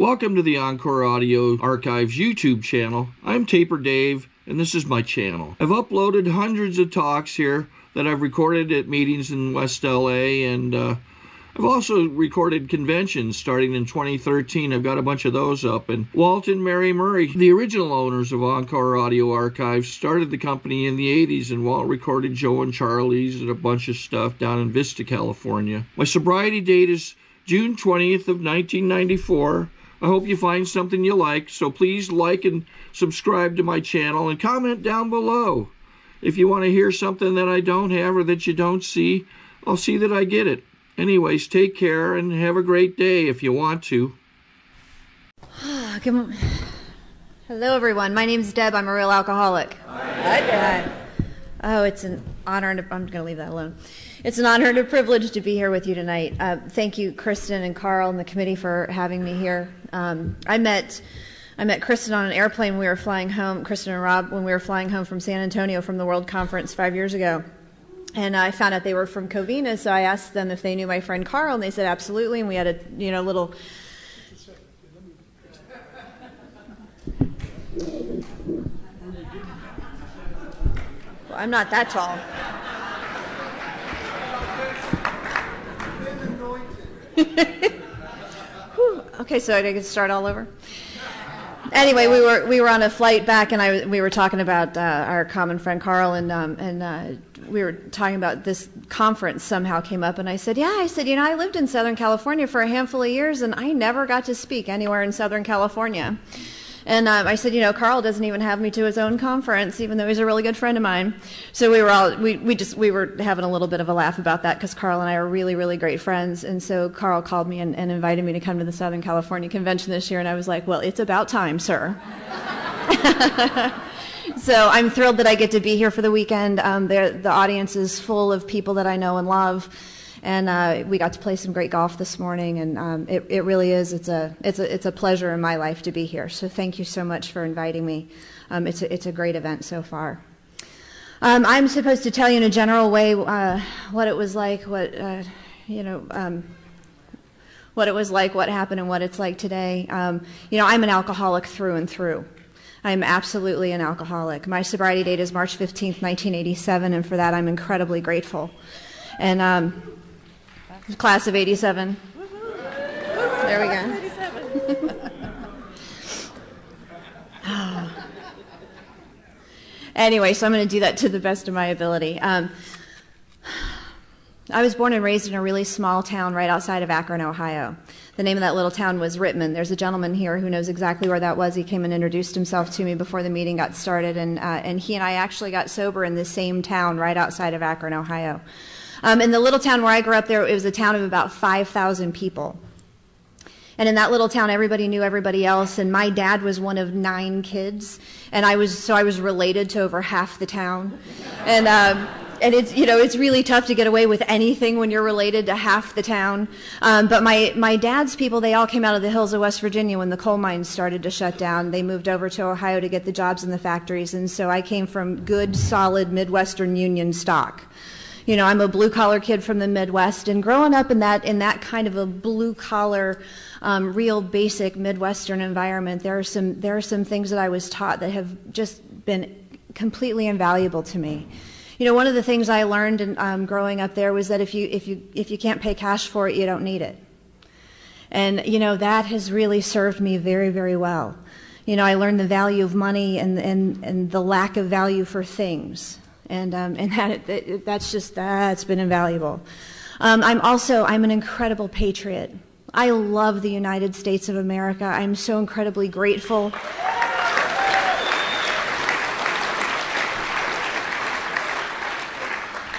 Welcome to the Encore Audio Archives YouTube channel. I'm Taper Dave, and this is my channel. I've uploaded hundreds of talks here that I've recorded at meetings in West LA, and I've also recorded conventions starting in 2013. I've got a bunch of those up. And Walt and Mary Murray, the original owners of Encore Audio Archives, started the company in the 80s, and Walt recorded Joe and Charlie's and a bunch of stuff down in Vista, California. My sobriety date is June 20th of 1994. I hope you find something you like, so please like and subscribe to my channel and comment down below. If you want to hear something that I don't have or that you don't see, I'll see that I get it. Anyways, take care and have a great day if you want to. Hello everyone, my name's Deb, I'm a real alcoholic. Hi, Deb. Oh, it's an honor, and I'm going to leave that alone. It's an honor and a privilege to be here with you tonight. Thank you, Kristen and Carl and the committee for having me here. I met Kristen on an airplane when we were flying home, Kristen and Rob, when we were flying home from San Antonio from the World Conference 5 years ago. And I found out they were from Covina, so I asked them if they knew my friend Carl, and they said absolutely, and we had a little... Well, I'm not that tall. Okay, so I can start all over. Anyway, we were on a flight back, and we were talking about our common friend Carl, and we were talking about this conference somehow came up, and I said, I lived in Southern California for a handful of years, and I never got to speak anywhere in Southern California. And I said, Carl doesn't even have me to his own conference, even though he's a really good friend of mine. So we were having a little bit of a laugh about that, because Carl and I are really, really great friends. And so Carl called me and invited me to come to the Southern California Convention this year, and I was like, well, it's about time, sir. So I'm thrilled that I get to be here for the weekend. The audience is full of people that I know and love. And we got to play some great golf this morning, and it really is. It's a pleasure in my life to be here. So thank you so much for inviting me. It's a great event so far. I'm supposed to tell you in a general way what it was like, what it was like, what happened, and what it's like today. I'm an alcoholic through and through. I'm absolutely an alcoholic. My sobriety date is March 15th, 1987, and for that I'm incredibly grateful. And class of 87. There we go. Anyway, so I'm going to do that to the best of my ability. I was born and raised in a really small town right outside of Akron, Ohio. The name of that little town was Rittman. There's a gentleman here who knows exactly where that was. He came and introduced himself to me before the meeting got started, and he and I actually got sober in the same town right outside of Akron, Ohio. In the little town where I grew up, it was a town of about 5,000 people. And in that little town, everybody knew everybody else, and my dad was one of 9 kids, and I was related to over half the town. And it's really tough to get away with anything when you're related to half the town. But my dad's people, they all came out of the hills of West Virginia when the coal mines started to shut down. They moved over to Ohio to get the jobs in the factories, and so I came from good, solid Midwestern Union stock. I'm a blue-collar kid from the Midwest, and growing up in that kind of a blue-collar, real basic Midwestern environment, there are some things that I was taught that have just been completely invaluable to me. One of the things I learned growing up there was that if you can't pay cash for it, you don't need it. And that has really served me very, very well. I learned the value of money and the lack of value for things. And that's been invaluable. I'm an incredible patriot. I love the United States of America. I'm so incredibly grateful.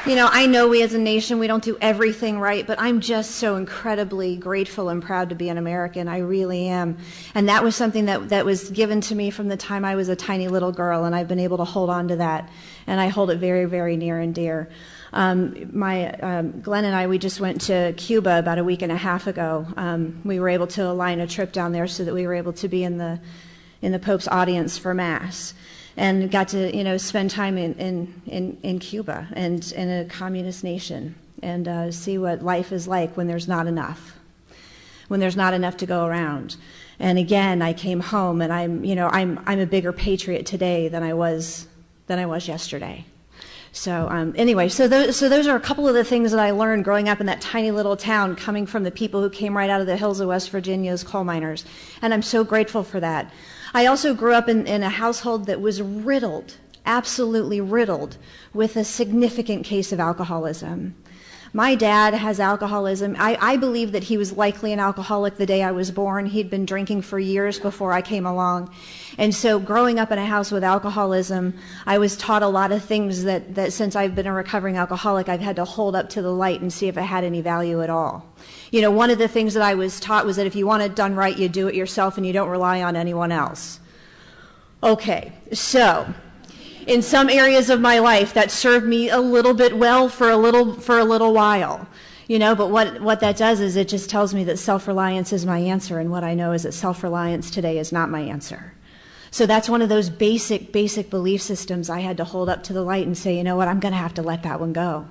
I know we as a nation, we don't do everything right, but I'm just so incredibly grateful and proud to be an American. I really am. And that was something that was given to me from the time I was a tiny little girl, and I've been able to hold on to that. And I hold it very, very near and dear. Glenn and I, we just went to Cuba about a week and a half ago. We were able to align a trip down there so that we were able to be in the Pope's audience for Mass. And got to, spend time in Cuba and in a communist nation, and see what life is like when there's not enough to go around. And again, I came home, and I'm a bigger patriot today than I was yesterday. So anyway, so those are a couple of the things that I learned growing up in that tiny little town, coming from the people who came right out of the hills of West Virginia as coal miners. And I'm so grateful for that. I also grew up in a household that was riddled, absolutely riddled, with a significant case of alcoholism. My dad has alcoholism. I believe that he was likely an alcoholic the day I was born. He'd been drinking for years before I came along. And so growing up in a house with alcoholism, I was taught a lot of things that since I've been a recovering alcoholic, I've had to hold up to the light and see if it had any value at all. One of the things that I was taught was that if you want it done right, you do it yourself and you don't rely on anyone else. Okay, so in some areas of my life that served me a little bit well for a little while, but what that does is it just tells me that self-reliance is my answer, and what I know is that self-reliance today is not my answer. So that's one of those basic belief systems I had to hold up to the light and say, you know what, I'm going to have to let that one go.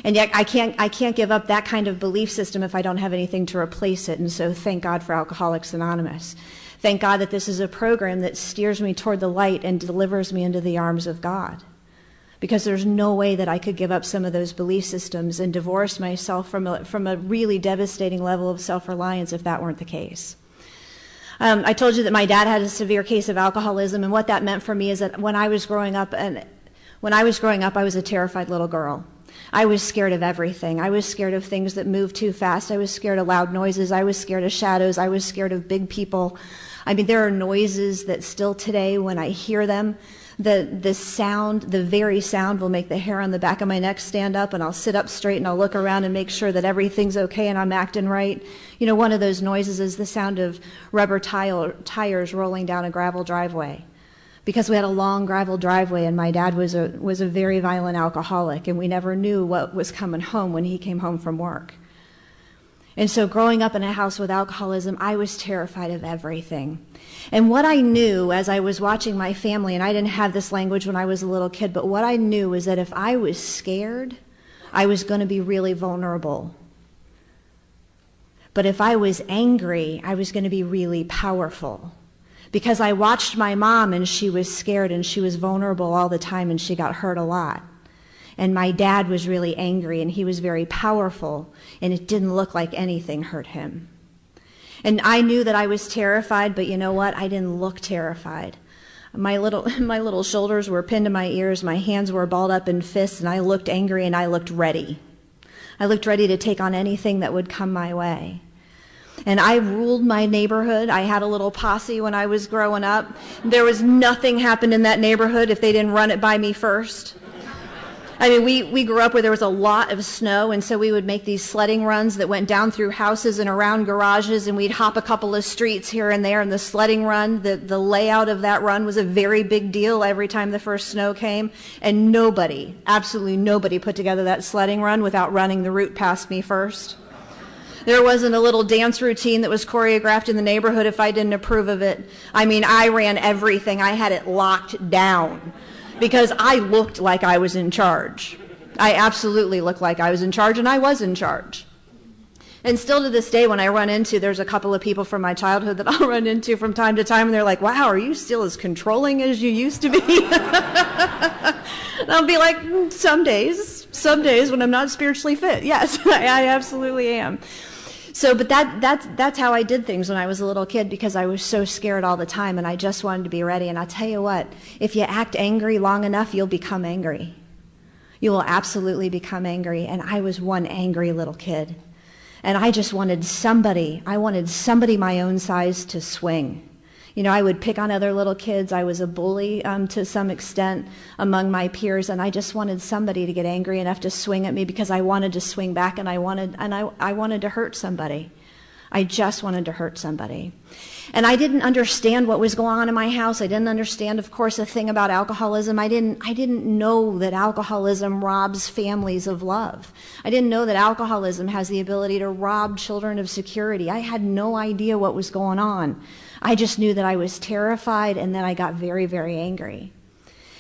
And yet I can't give up that kind of belief system if I don't have anything to replace it. And so thank God for Alcoholics Anonymous. Thank God that this is a program that steers me toward the light and delivers me into the arms of God. Because there's no way that I could give up some of those belief systems and divorce myself from a really devastating level of self-reliance if that weren't the case. I told you that my dad had a severe case of alcoholism, and what that meant for me is that when I was growing up, I was a terrified little girl. I was scared of everything. I was scared of things that moved too fast. I was scared of loud noises. I was scared of shadows. I was scared of big people. There are noises that still today, when I hear them, the sound, the very sound will make the hair on the back of my neck stand up, and I'll sit up straight and I'll look around and make sure that everything's okay and I'm acting right. One of those noises is the sound of rubber tires rolling down a gravel driveway. Because we had a long gravel driveway, and my dad was a very violent alcoholic, and we never knew what was coming home when he came home from work. And so growing up in a house with alcoholism, I was terrified of everything. And what I knew as I was watching my family, and I didn't have this language when I was a little kid, but what I knew was that if I was scared, I was going to be really vulnerable. But if I was angry, I was going to be really powerful. Because I watched my mom, and she was scared and she was vulnerable all the time, and she got hurt a lot. And my dad was really angry, and he was very powerful, and it didn't look like anything hurt him. And I knew that I was terrified, but you know what? I didn't look terrified. My little shoulders were pinned to my ears, my hands were balled up in fists, and I looked angry, and I looked ready. I looked ready to take on anything that would come my way. And I ruled my neighborhood. I had a little posse when I was growing up. There was nothing happened in that neighborhood if they didn't run it by me first. We grew up where there was a lot of snow, and so we would make these sledding runs that went down through houses and around garages, and we'd hop a couple of streets here and there. And the sledding run, the layout of that run was a very big deal every time the first snow came. And nobody, absolutely nobody, put together that sledding run without running the route past me first. There wasn't a little dance routine that was choreographed in the neighborhood if I didn't approve of it. I ran everything. I had it locked down because I looked like I was in charge. I absolutely looked like I was in charge, and I was in charge. And still to this day, when I run into, there's a couple of people from my childhood that I'll run into from time to time, and they're like, wow, are you still as controlling as you used to be? And I'll be like, some days when I'm not spiritually fit. Yes, I absolutely am. So, but that's how I did things when I was a little kid, because I was so scared all the time, and I just wanted to be ready. And I'll tell you what, if you act angry long enough, you'll become angry. You will absolutely become angry. And I was one angry little kid. And I just wanted somebody my own size to swing. I would pick on other little kids. I was a bully to some extent among my peers, and I just wanted somebody to get angry enough to swing at me because I wanted to swing back, and I wanted to hurt somebody. I just wanted to hurt somebody. And I didn't understand what was going on in my house. I didn't understand, of course, a thing about alcoholism. I didn't know that alcoholism robs families of love. I didn't know that alcoholism has the ability to rob children of security. I had no idea what was going on. I just knew that I was terrified, and then I got very, very angry.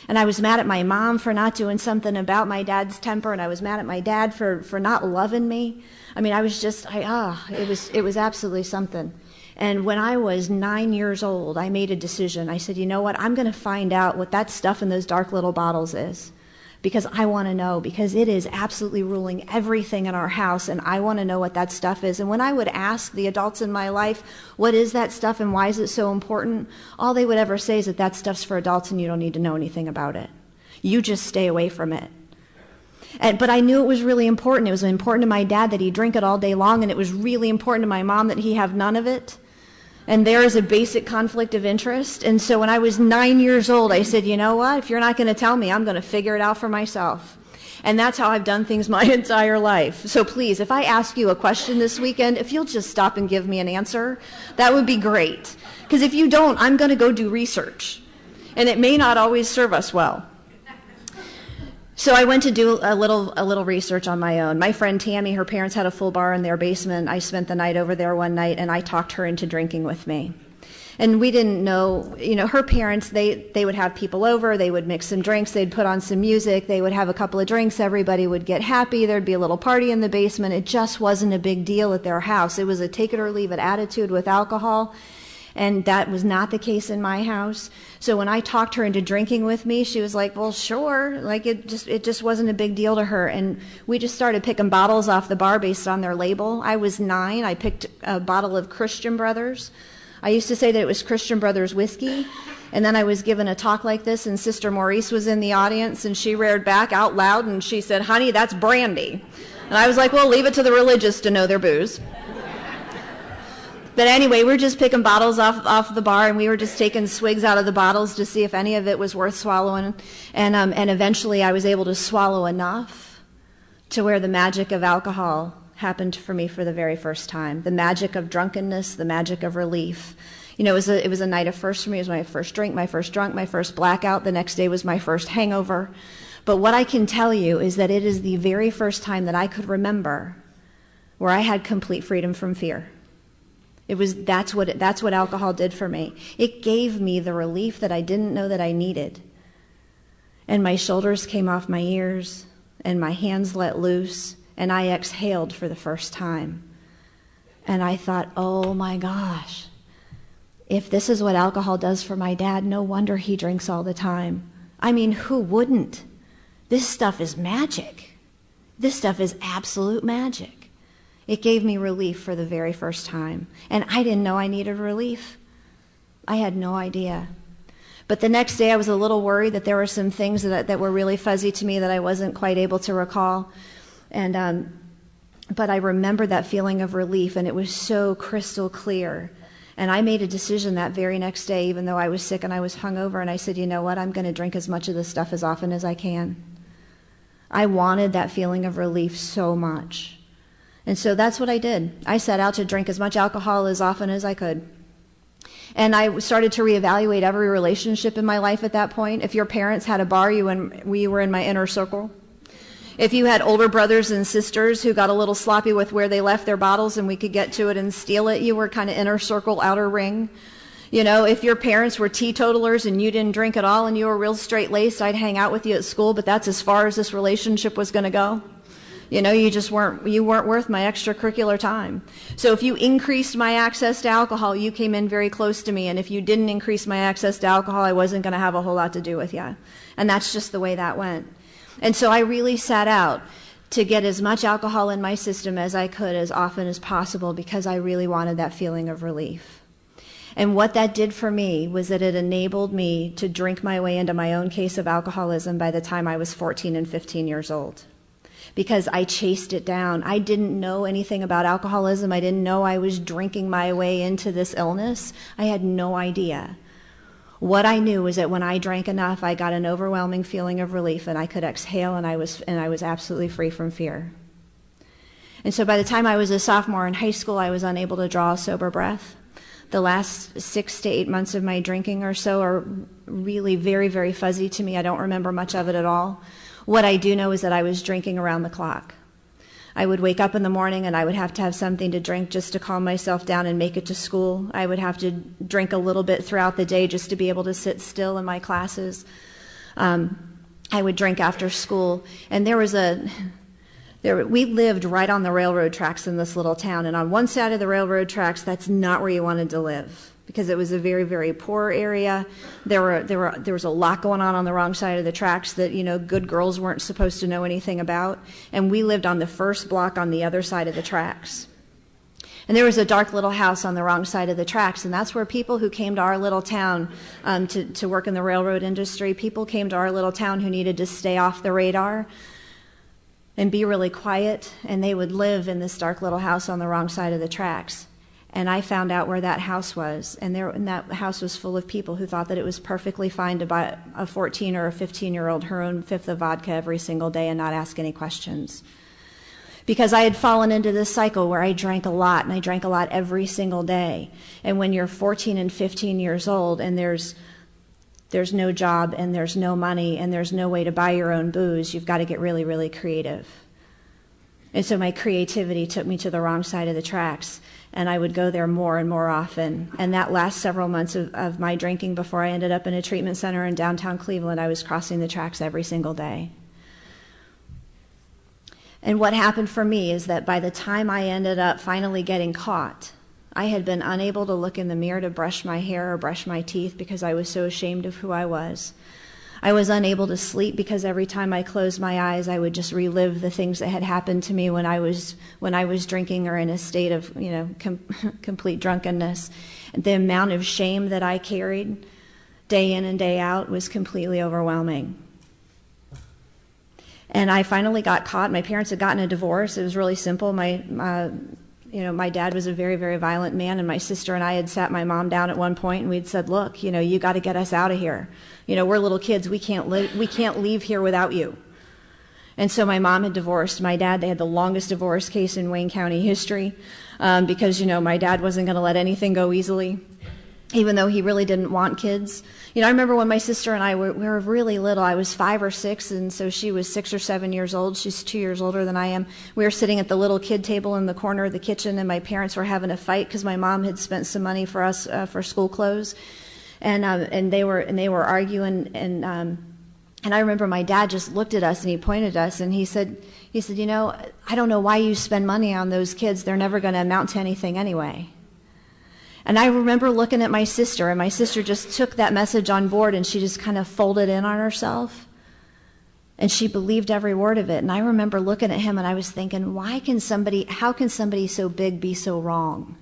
And I was mad at my mom for not doing something about my dad's temper, and I was mad at my dad for not loving me. It was absolutely something. And when I was 9 years old, I made a decision. I said, you know what, I'm going to find out what that stuff in those dark little bottles is. Because I want to know, because it is absolutely ruling everything in our house, and I want to know what that stuff is. And when I would ask the adults in my life, what is that stuff and why is it so important, all they would ever say is that stuff's for adults and you don't need to know anything about it. You just stay away from it. But I knew it was really important. It was important to my dad that he drink it all day long, and it was really important to my mom that he have none of it. And there is a basic conflict of interest. And so when I was 9 years old, I said, you know what, if you're not going to tell me, I'm going to figure it out for myself. And that's how I've done things my entire life. So please, if I ask you a question this weekend, if you'll just stop and give me an answer, that would be great. Because if you don't, I'm going to go do research. And it may not always serve us well. So I went to do a little research on my own. My friend Tammy, her parents had a full bar in their basement. I spent the night over there one night, and I talked her into drinking with me. And we didn't know, her parents, they would have people over, they would mix some drinks, they'd put on some music, they would have a couple of drinks, everybody would get happy, there'd be a little party in the basement. It just wasn't a big deal at their house. It was a take it or leave it attitude with alcohol. And that was not the case in my house. So when I talked her into drinking with me, she was like, well, sure. Like it just wasn't a big deal to her. And we just started picking bottles off the bar based on their label. I was 9. I picked a bottle of Christian Brothers. I used to say that it was Christian Brothers whiskey. And then I was given a talk like this, and Sister Maurice was in the audience, and she reared back out loud, and she said, honey, that's brandy. And I was like, well, leave it to the religious to know their booze. But anyway, we're just picking bottles off the bar, and we were just taking swigs out of the bottles to see if any of it was worth swallowing. And eventually I was able to swallow enough to where the magic of alcohol happened for me for the very first time. The magic of drunkenness, the magic of relief. It was a night of first for me. It was my first drink, my first drunk, my first blackout. The next day was my first hangover. But what I can tell you is that it is the very first time that I could remember where I had complete freedom from fear. That's what alcohol did for me. It gave me the relief that I didn't know that I needed. And my shoulders came off my ears, and my hands let loose, and I exhaled for the first time. And I thought, oh my gosh, if this is what alcohol does for my dad, no wonder he drinks all the time. I mean, who wouldn't? This stuff is magic. This stuff is absolute magic. It gave me relief for the very first time. And I didn't know I needed relief. I had no idea. But the next day I was a little worried that there were some things that were really fuzzy to me that I wasn't quite able to recall. But I remembered that feeling of relief, and it was so crystal clear. And I made a decision that very next day, even though I was sick and I was hungover, and I said, you know what, I'm going to drink as much of this stuff as often as I can. I wanted that feeling of relief so much. And so that's what I did. I set out to drink as much alcohol as often as I could. And I started to reevaluate every relationship in my life at that point. If your parents had a bar, we were in my inner circle. If you had older brothers and sisters who got a little sloppy with where they left their bottles and we could get to it and steal it, you were kind of inner circle, outer ring. If your parents were teetotalers and you didn't drink at all and you were real straight-laced, I'd hang out with you at school, but that's as far as this relationship was going to go. You weren't worth my extracurricular time. So if you increased my access to alcohol, you came in very close to me. And if you didn't increase my access to alcohol, I wasn't going to have a whole lot to do with you. And that's just the way that went. And so I really set out to get as much alcohol in my system as I could as often as possible because I really wanted that feeling of relief. And what that did for me was that it enabled me to drink my way into my own case of alcoholism by the time I was 14 and 15 years old. Because I chased it down. I didn't know anything about alcoholism. I didn't know I was drinking my way into this illness. I had no idea. What I knew was that when I drank enough, I got an overwhelming feeling of relief, and I could exhale, and I was absolutely free from fear. And so by the time I was a sophomore in high school, I was unable to draw a sober breath. The last 6 to 8 months of my drinking or so are really very, very fuzzy to me. I don't remember much of it at all. What I do know is that I was drinking around the clock. I would wake up in the morning and I would have to have something to drink just to calm myself down and make it to school. I would have to drink a little bit throughout the day just to be able to sit still in my classes. I would drink after school. And there was We lived right on the railroad tracks in this little town, and on one side of the railroad tracks, that's not where you wanted to live because it was a very, very poor area. There was a lot going on the wrong side of the tracks that, you know, good girls weren't supposed to know anything about, and we lived on the first block on the other side of the tracks. And there was a dark little house on the wrong side of the tracks, and that's where people who came to our little town to work in the railroad industry, people came to our little town who needed to stay off the radar and be really quiet, and they would live in this dark little house on the wrong side of the tracks. And I found out where that house was, and that house was full of people who thought that it was perfectly fine to buy a 14 or a 15-year-old her own fifth of vodka every single day and not ask any questions. Because I had fallen into this cycle where I drank a lot, and I drank a lot every single day. And when you're 14 and 15 years old and there's no job and there's no money and there's no way to buy your own booze, you've got to get really, really creative. And so my creativity took me to the wrong side of the tracks, and I would go there more and more often. And that last several months of my drinking before I ended up in a treatment center in downtown Cleveland, I was crossing the tracks every single day. And what happened for me is that by the time I ended up finally getting caught, I had been unable to look in the mirror to brush my hair or brush my teeth because I was so ashamed of who I was. I was unable to sleep because every time I closed my eyes, I would just relive the things that had happened to me when I was drinking or in a state of, you know, complete drunkenness. And the amount of shame that I carried day in and day out was completely overwhelming. And I finally got caught. My parents had gotten a divorce. It was really simple. My dad was a very, very violent man, and my sister and I had sat my mom down at one point, and we'd said, "Look, you know, you got to get us out of here. You know, we're little kids. We can't leave here without you." And so my mom had divorced my dad. They had the longest divorce case in Wayne County history because, you know, my dad wasn't going to let anything go easily, even though he really didn't want kids. You know, I remember when my sister and I were really little. I was 5 or 6, and so she was 6 or 7 years old. She's 2 years older than I am. We were sitting at the little kid table in the corner of the kitchen, and my parents were having a fight because my mom had spent some money for us for school clothes, and they were arguing. And I remember my dad just looked at us and he pointed at us and he said, "You know, I don't know why you spend money on those kids. They're never going to amount to anything anyway." And I remember looking at my sister, and my sister just took that message on board, and she just kind of folded in on herself, and she believed every word of it. And I remember looking at him, and I was thinking, how can somebody so big be so wrong?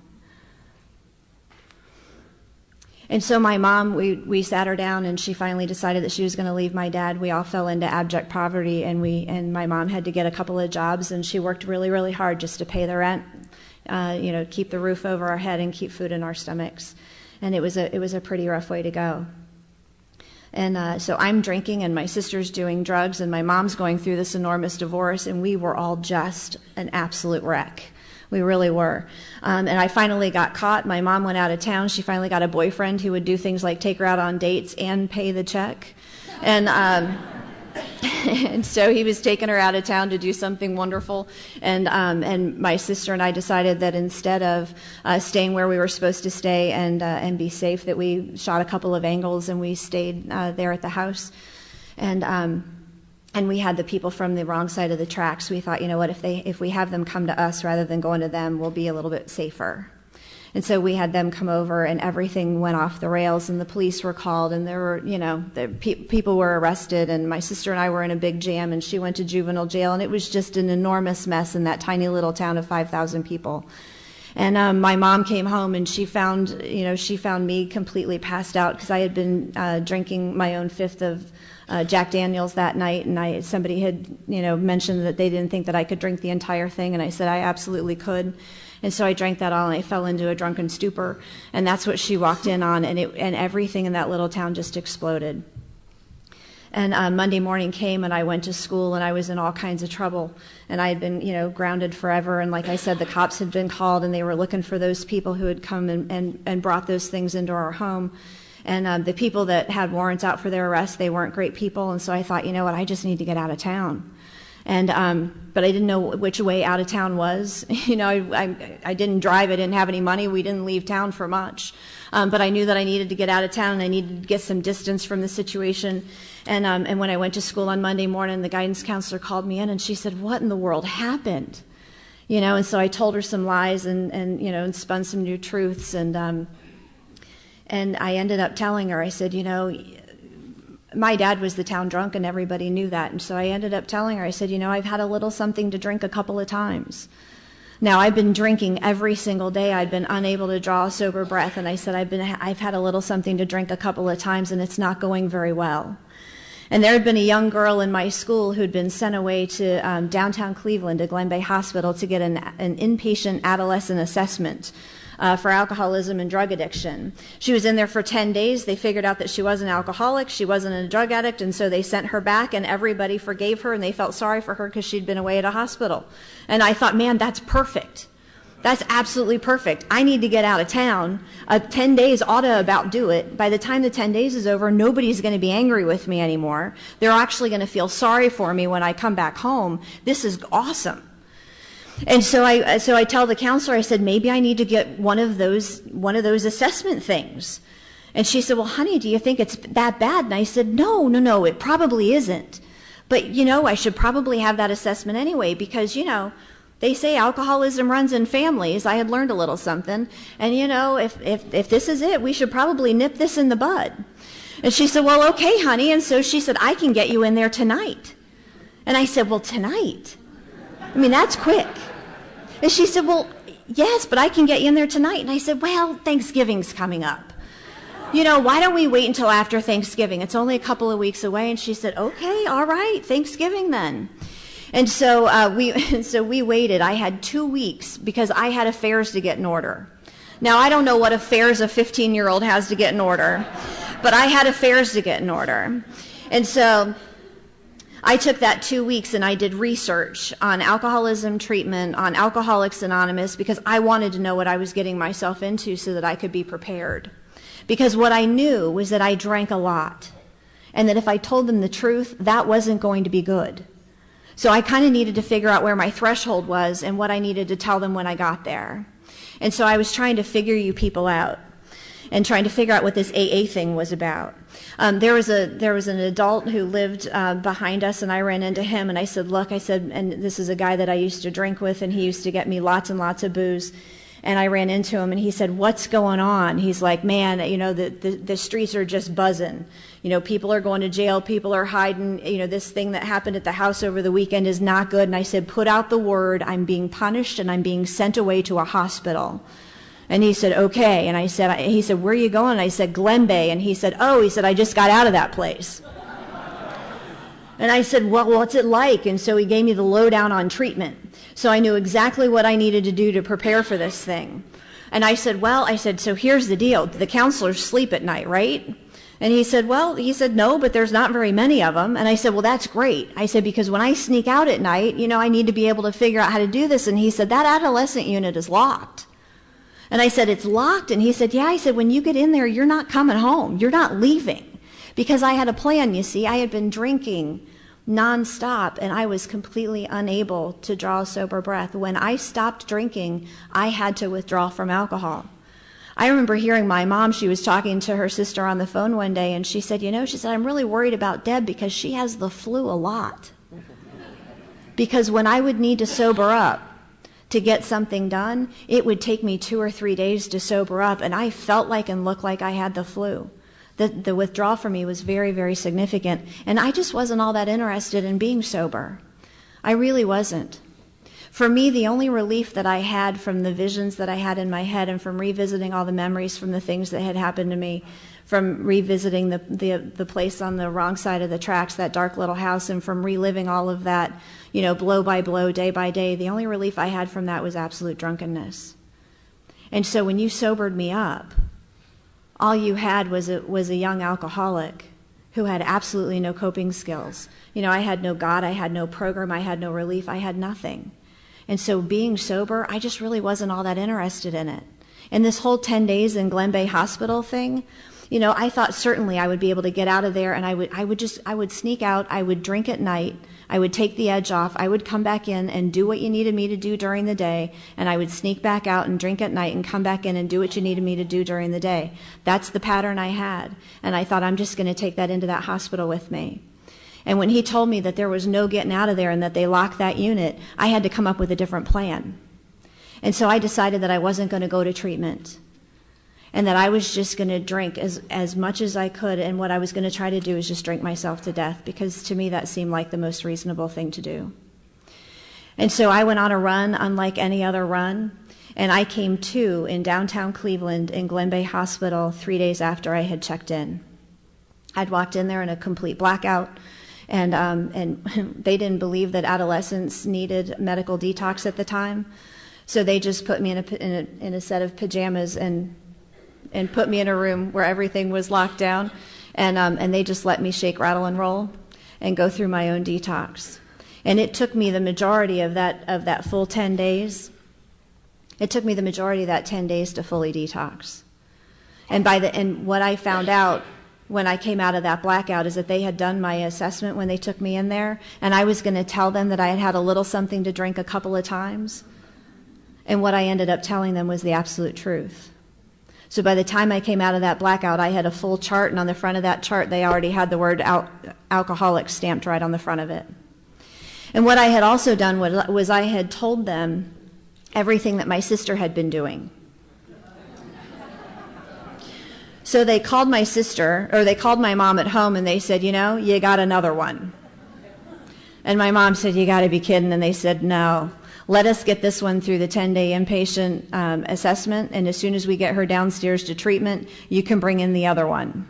And so my mom, we sat her down, and she finally decided that she was going to leave my dad. We all fell into abject poverty, and my mom had to get a couple of jobs, and she worked really, really hard just to pay the rent. You know, keep the roof over our head and keep food in our stomachs. And it was a pretty rough way to go. And so I'm drinking, and my sister's doing drugs, and my mom's going through this enormous divorce, and we were all just an absolute wreck. We really were. And I finally got caught. My mom went out of town. She finally got a boyfriend who would do things like take her out on dates and pay the check. And and so he was taking her out of town to do something wonderful, and my sister and I decided that instead of staying where we were supposed to stay and be safe, that we shot a couple of angles and we stayed there at the house, and we had the people from the wrong side of the tracks. We thought, you know what, if we have them come to us rather than going to them, we'll be a little bit safer. And so we had them come over, and everything went off the rails, and the police were called, and there were, you know, people were arrested, and my sister and I were in a big jam, and she went to juvenile jail, and it was just an enormous mess in that tiny little town of 5,000 people. And my mom came home, and she found me completely passed out because I had been drinking my own fifth of Jack Daniels that night, and somebody had, you know, mentioned that they didn't think that I could drink the entire thing, and I said I absolutely could. And so I drank that all, and I fell into a drunken stupor, and that's what she walked in on, and everything in that little town just exploded. And Monday morning came, and I went to school, and I was in all kinds of trouble, and I had been, you know, grounded forever. And like I said, the cops had been called, and they were looking for those people who had come and brought those things into our home. And the people that had warrants out for their arrest, they weren't great people, and so I thought, you know what, I just need to get out of town. And but I didn't know which way out of town was. You know, I didn't drive. I didn't have any money. We didn't leave town for much. But I knew that I needed to get out of town, and I needed to get some distance from the situation. And when I went to school on Monday morning, the guidance counselor called me in, and she said, "What in the world happened?" You know, and so I told her some lies and you know, and spun some new truths. And I ended up telling her, I said, you know, my dad was the town drunk, and everybody knew that. And so I ended up telling her, I said, you know, I've had a little something to drink a couple of times. Now, I've been drinking every single day. I've been unable to draw a sober breath. And I said, I've had a little something to drink a couple of times, and it's not going very well. And there had been a young girl in my school who'd been sent away to downtown Cleveland, to Glen Bay Hospital, to get an inpatient adolescent assessment for alcoholism and drug addiction. She was in there for 10 days. They figured out that she wasn't an alcoholic, she wasn't a drug addict, and so they sent her back, and everybody forgave her, and they felt sorry for her because she'd been away at a hospital. And I thought, man, that's perfect. That's absolutely perfect. I need to get out of town. 10 days ought to about do it. By the time the 10 days is over, nobody's going to be angry with me anymore. They're actually going to feel sorry for me when I come back home. This is awesome. And so I tell the counselor, I said, maybe I need to get one of those assessment things. And she said, well, honey, do you think it's that bad? And I said, no, it probably isn't. But, you know, I should probably have that assessment anyway, because, you know, they say alcoholism runs in families. I had learned a little something. And, you know, if this is it, we should probably nip this in the bud. And she said, well, okay, honey. And so she said, I can get you in there tonight. And I said, well, tonight? I mean, that's quick. And she said, well, yes, but I can get you in there tonight. And I said, well, Thanksgiving's coming up. You know, why don't we wait until after Thanksgiving? It's only a couple of weeks away. And she said, okay, all right, Thanksgiving then. And so we waited. I had 2 weeks because I had affairs to get in order. Now, I don't know what affairs a 15-year-old has to get in order, but I had affairs to get in order. And so I took that 2 weeks and I did research on alcoholism treatment, on Alcoholics Anonymous, because I wanted to know what I was getting myself into so that I could be prepared. Because what I knew was that I drank a lot, and that if I told them the truth, that wasn't going to be good. So I kind of needed to figure out where my threshold was and what I needed to tell them when I got there. And so I was trying to figure you people out and trying to figure out what this AA thing was about. There was an adult who lived behind us, and I ran into him, and I said, look, I said, and this is a guy that I used to drink with, and he used to get me lots and lots of booze. And I ran into him, and he said, what's going on? He's like, man, you know, the streets are just buzzing. You know, people are going to jail, people are hiding. You know, this thing that happened at the house over the weekend is not good. And I said, put out the word, I'm being punished, and I'm being sent away to a hospital. And he said, okay. And he said, where are you going? And I said, Glen Bay. And he said, oh, he said, I just got out of that place. And I said, well, what's it like? And so he gave me the lowdown on treatment. So I knew exactly what I needed to do to prepare for this thing. And I said, so here's the deal. The counselors sleep at night, right? And he said, no, but there's not very many of them. And I said, well, that's great. I said, because when I sneak out at night, you know, I need to be able to figure out how to do this. And he said, that adolescent unit is locked. And I said, it's locked? And he said, yeah. I said, when you get in there, you're not coming home. You're not leaving. Because I had a plan, you see. I had been drinking nonstop, and I was completely unable to draw a sober breath. When I stopped drinking, I had to withdraw from alcohol. I remember hearing my mom, she was talking to her sister on the phone one day, and she said, you know, she said, I'm really worried about Deb because she has the flu a lot. Because when I would need to sober up to get something done, it would take me 2 or 3 days to sober up, and I felt like and looked like I had the flu. The withdrawal for me was very, very significant, and I just wasn't all that interested in being sober. I really wasn't. For me, the only relief that I had from the visions that I had in my head and from revisiting all the memories from the things that had happened to me, from revisiting the place on the wrong side of the tracks, that dark little house, and from reliving all of that, you know, blow by blow, day by day, the only relief I had from that was absolute drunkenness. And so when you sobered me up, all you had was a young alcoholic who had absolutely no coping skills. You know, I had no God, I had no program, I had no relief, I had nothing. And so being sober, I just really wasn't all that interested in it. And this whole 10 days in Glen Bay Hospital thing, You know, I thought certainly I would be able to get out of there, and I would sneak out, I would drink at night, I would take the edge off, I would come back in and do what you needed me to do during the day, and I would sneak back out and drink at night and come back in and do what you needed me to do during the day. That's the pattern I had, and I thought, I'm just going to take that into that hospital with me. And when he told me that there was no getting out of there and that they locked that unit, I had to come up with a different plan. And so I decided that I wasn't going to go to treatment, and that I was just going to drink as much as I could, and what I was going to try to do is just drink myself to death, because to me that seemed like the most reasonable thing to do. And so I went on a run unlike any other run, and I came to in downtown Cleveland in Glen Bay Hospital 3 days after I had checked in. I'd walked in there in a complete blackout, and they didn't believe that adolescents needed medical detox at the time, so they just put me in a set of pajamas and put me in a room where everything was locked down, and they just let me shake, rattle, and roll and go through my own detox. And it took me the majority of that full 10 days. It took me the majority of that 10 days to fully detox. And what I found out when I came out of that blackout is that they had done my assessment when they took me in there, and I was going to tell them that I had had a little something to drink a couple of times. And what I ended up telling them was the absolute truth. So by the time I came out of that blackout, I had a full chart, and on the front of that chart, they already had the word alcoholic stamped right on the front of it. And what I had also done was I had told them everything that my sister had been doing. So they called my sister, or they called my mom at home, and they said, you know, you got another one. And my mom said, you got to be kidding. And they said, no. Let us get this one through the 10-day inpatient assessment, and as soon as we get her downstairs to treatment, you can bring in the other one.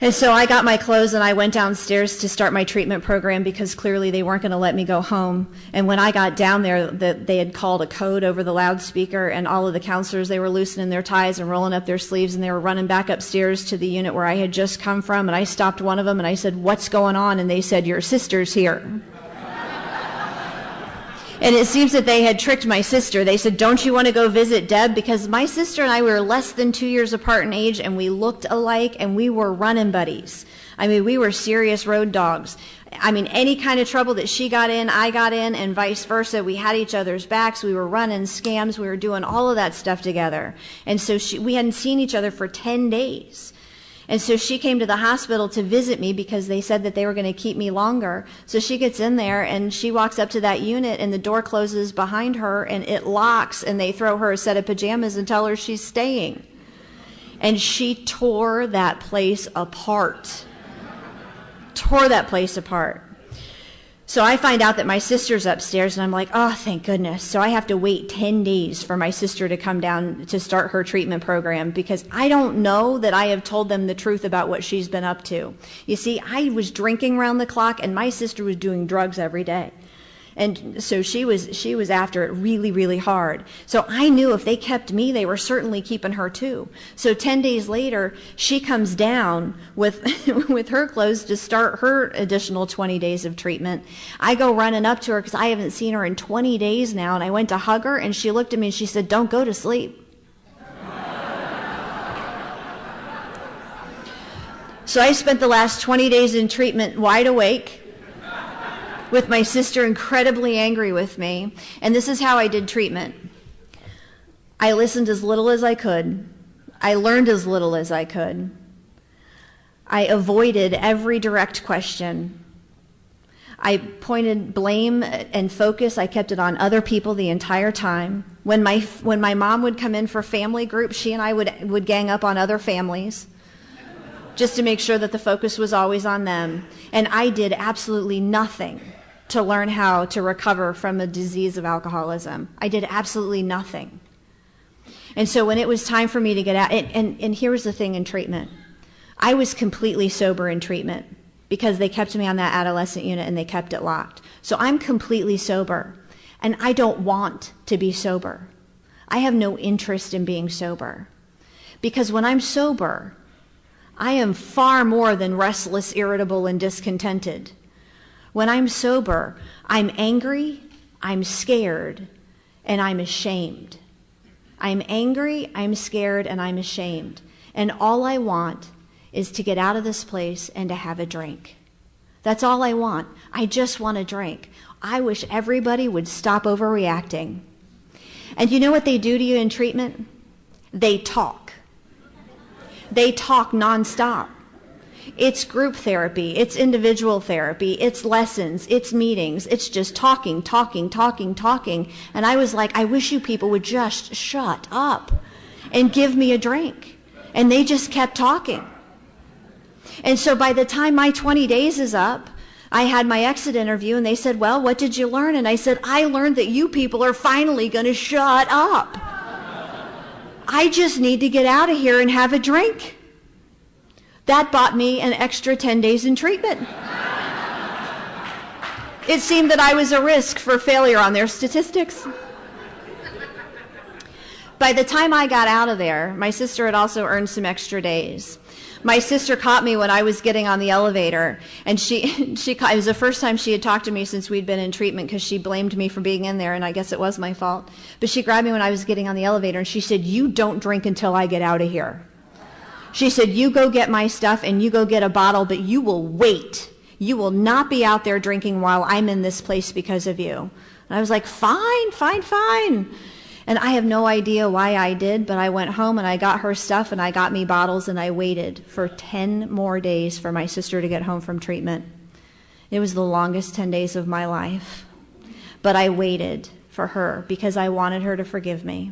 And so I got my clothes and I went downstairs to start my treatment program, because clearly they weren't going to let me go home. And when I got down there, they had called a code over the loudspeaker, and all of the counselors, they were loosening their ties and rolling up their sleeves, and they were running back upstairs to the unit where I had just come from. And I stopped one of them and I said, what's going on? And they said, your sister's here. And it seems that they had tricked my sister. They said, don't you want to go visit Deb? Because my sister and I were less than 2 years apart in age, and we looked alike, and we were running buddies. I mean, we were serious road dogs. I mean, any kind of trouble that she got in, I got in, and vice versa. We had each other's backs. We were running scams. We were doing all of that stuff together. And so we hadn't seen each other for 10 days. And so she came to the hospital to visit me because they said that they were going to keep me longer. So she gets in there and she walks up to that unit, and the door closes behind her and it locks, and they throw her a set of pajamas and tell her she's staying. And she tore that place apart. Tore that place apart. So I find out that my sister's upstairs, and I'm like, oh, thank goodness. So I have to wait 10 days for my sister to come down to start her treatment program, because I don't know that I have told them the truth about what she's been up to. You see, I was drinking around the clock, and my sister was doing drugs every day. And so she was after it really, really hard. So I knew if they kept me, they were certainly keeping her too. So 10 days later, she comes down with with her clothes to start her additional 20 days of treatment. I go running up to her because I haven't seen her in 20 days now, and I went to hug her, and she looked at me and she said, don't go to sleep. So I spent the last 20 days in treatment wide awake, with my sister incredibly angry with me. And this is how I did treatment. I listened as little as I could. I learned as little as I could. I avoided every direct question. I pointed blame and focus. I kept it on other people the entire time. When my mom would come in for family group, she and I would gang up on other families, just to make sure that the focus was always on them. And I did absolutely nothing to learn how to recover from a disease of alcoholism. I did absolutely nothing. And so when it was time for me to get out, and here was the thing in treatment. I was completely sober in treatment because they kept me on that adolescent unit and they kept it locked. So I'm completely sober, and I don't want to be sober. I have no interest in being sober, because when I'm sober, I am far more than restless, irritable, and discontented. When I'm sober, I'm angry, I'm scared, and I'm ashamed. I'm angry, I'm scared, and I'm ashamed. And all I want is to get out of this place and to have a drink. That's all I want. I just want a drink. I wish everybody would stop overreacting. And you know what they do to you in treatment? They talk. They talk nonstop. It's group therapy, it's individual therapy, it's lessons, it's meetings, it's just talking. And I was like, I wish you people would just shut up and give me a drink. And they just kept talking. And so by the time my 20 days is up, I had my exit interview and they said, well, what did you learn? And I said, I learned that you people are finally going to shut up. I just need to get out of here and have a drink. That bought me an extra 10 days in treatment. It seemed that I was a risk for failure on their statistics. By the time I got out of there, my sister had also earned some extra days. My sister caught me when I was getting on the elevator, and it was the first time she had talked to me since we'd been in treatment because she blamed me for being in there, and I guess it was my fault. But she grabbed me when I was getting on the elevator, and she said, you don't drink until I get out of here. She said, you go get my stuff and you go get a bottle, but you will wait. You will not be out there drinking while I'm in this place because of you. And I was like, fine. And I have no idea why I did, but I went home and I got her stuff and I got me bottles and I waited for 10 more days for my sister to get home from treatment. It was the longest 10 days of my life. But I waited for her because I wanted her to forgive me.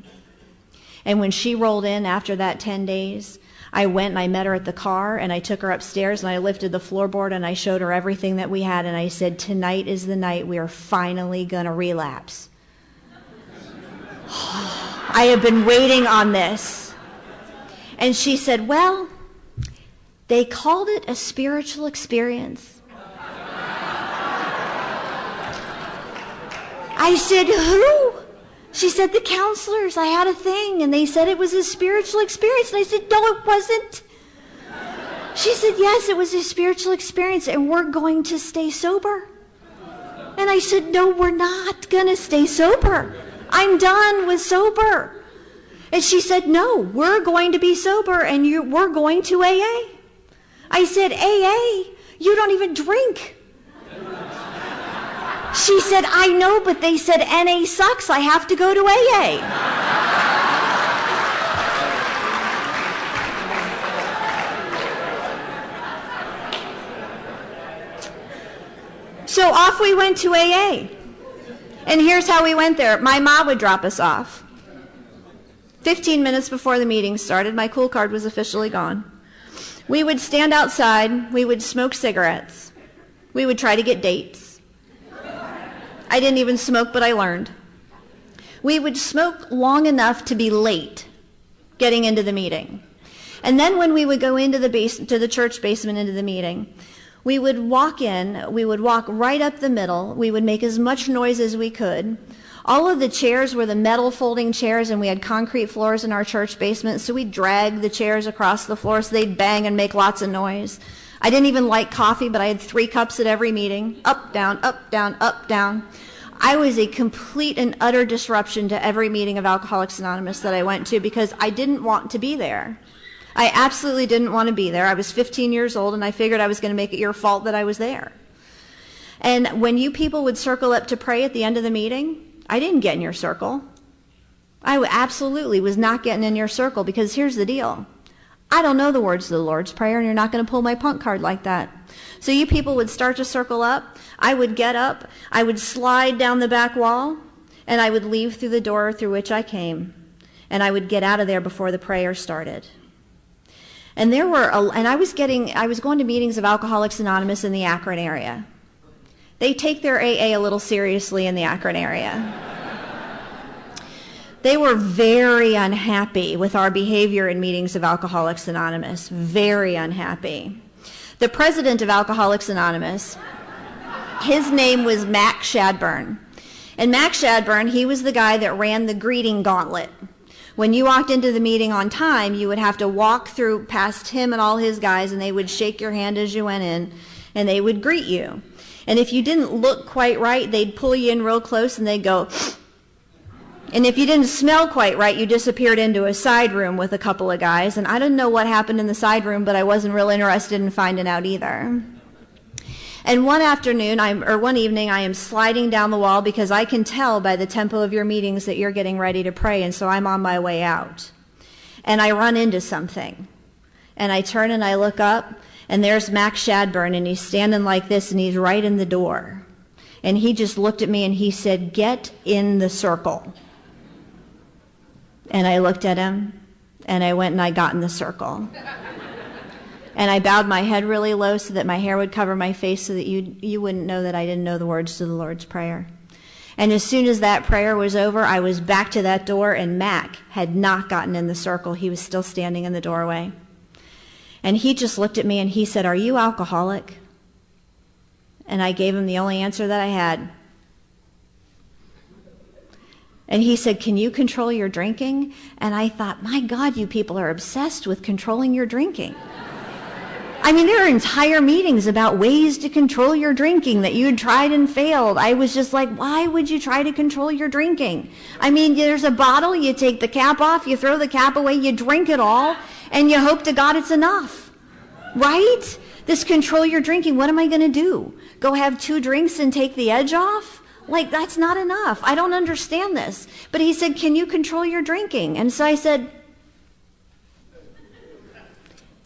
And when she rolled in after that 10 days, I went and I met her at the car and I took her upstairs and I lifted the floorboard and I showed her everything that we had and I said, tonight is the night we are finally going to relapse. I have been waiting on this. And she said, well, they called it a spiritual experience. I said, who? She said, the counselors. I had a thing and they said it was a spiritual experience. And I said, no, it wasn't. She said, yes, it was a spiritual experience and we're going to stay sober. And I said, no, we're not going to stay sober. I'm done with sober. And she said, no, we're going to be sober and we're going to AA. I said, AA? You don't even drink. She said, I know, but they said NA sucks. I have to go to AA. So off we went to AA. And here's how we went there. My mom would drop us off. 15 minutes before the meeting started, my cool card was officially gone. We would stand outside. We would smoke cigarettes. We would try to get dates. I didn't even smoke, but I learned. We would smoke long enough to be late getting into the meeting. And then when we would go into the church basement into the meeting, we would walk in, we would walk right up the middle, we would make as much noise as we could. All of the chairs were the metal folding chairs and we had concrete floors in our church basement, so we'd drag the chairs across the floor so they'd bang and make lots of noise. I didn't even like coffee, but I had 3 cups at every meeting. Up, down, up, down, up, down. I was a complete and utter disruption to every meeting of Alcoholics Anonymous that I went to because I didn't want to be there. I absolutely didn't want to be there. I was 15 years old and I figured I was going to make it your fault that I was there. And when you people would circle up to pray at the end of the meeting, I didn't get in your circle. I absolutely was not getting in your circle because here's the deal. I don't know the words of the Lord's Prayer and you're not going to pull my punk card like that. So you people would start to circle up. I would get up. I would slide down the back wall and I would leave through the door through which I came. And I would get out of there before the prayer started. And I was going to meetings of Alcoholics Anonymous in the Akron area. They take their AA a little seriously in the Akron area. They were very unhappy with our behavior in meetings of Alcoholics Anonymous. Very unhappy. The president of Alcoholics Anonymous, his name was Mac Shadburn. And Mac Shadburn, he was the guy that ran the greeting gauntlet. When you walked into the meeting on time, you would have to walk through past him and all his guys, and they would shake your hand as you went in, and they would greet you. And if you didn't look quite right, they'd pull you in real close, and they'd go, And if you didn't smell quite right, you disappeared into a side room with a couple of guys. And I didn't know what happened in the side room, but I wasn't real interested in finding out either. And one evening, I am sliding down the wall because I can tell by the tempo of your meetings that you're getting ready to pray, and so I'm on my way out. And I run into something. And I turn and I look up, and there's Max Shadburn, and he's standing like this, and he's right in the door. And he just looked at me and he said, "Get in the circle." And I looked at him, and I went and I got in the circle. And I bowed my head really low so that my hair would cover my face so that you wouldn't know that I didn't know the words to the Lord's Prayer. And as soon as that prayer was over, I was back to that door, and Mac had not gotten in the circle. He was still standing in the doorway. And he just looked at me and he said, "Are you alcoholic?" And I gave him the only answer that I had. And he said, "Can you control your drinking?" And I thought, my God, you people are obsessed with controlling your drinking. I mean, there are entire meetings about ways to control your drinking that you had tried and failed. I was just like, why would you try to control your drinking? I mean, there's a bottle, you take the cap off, you throw the cap away, you drink it all, and you hope to God it's enough. Right? This control your drinking, what am I going to do? Go have 2 drinks and take the edge off? Like, that's not enough. I don't understand this. But he said, "Can you control your drinking?" And so I said,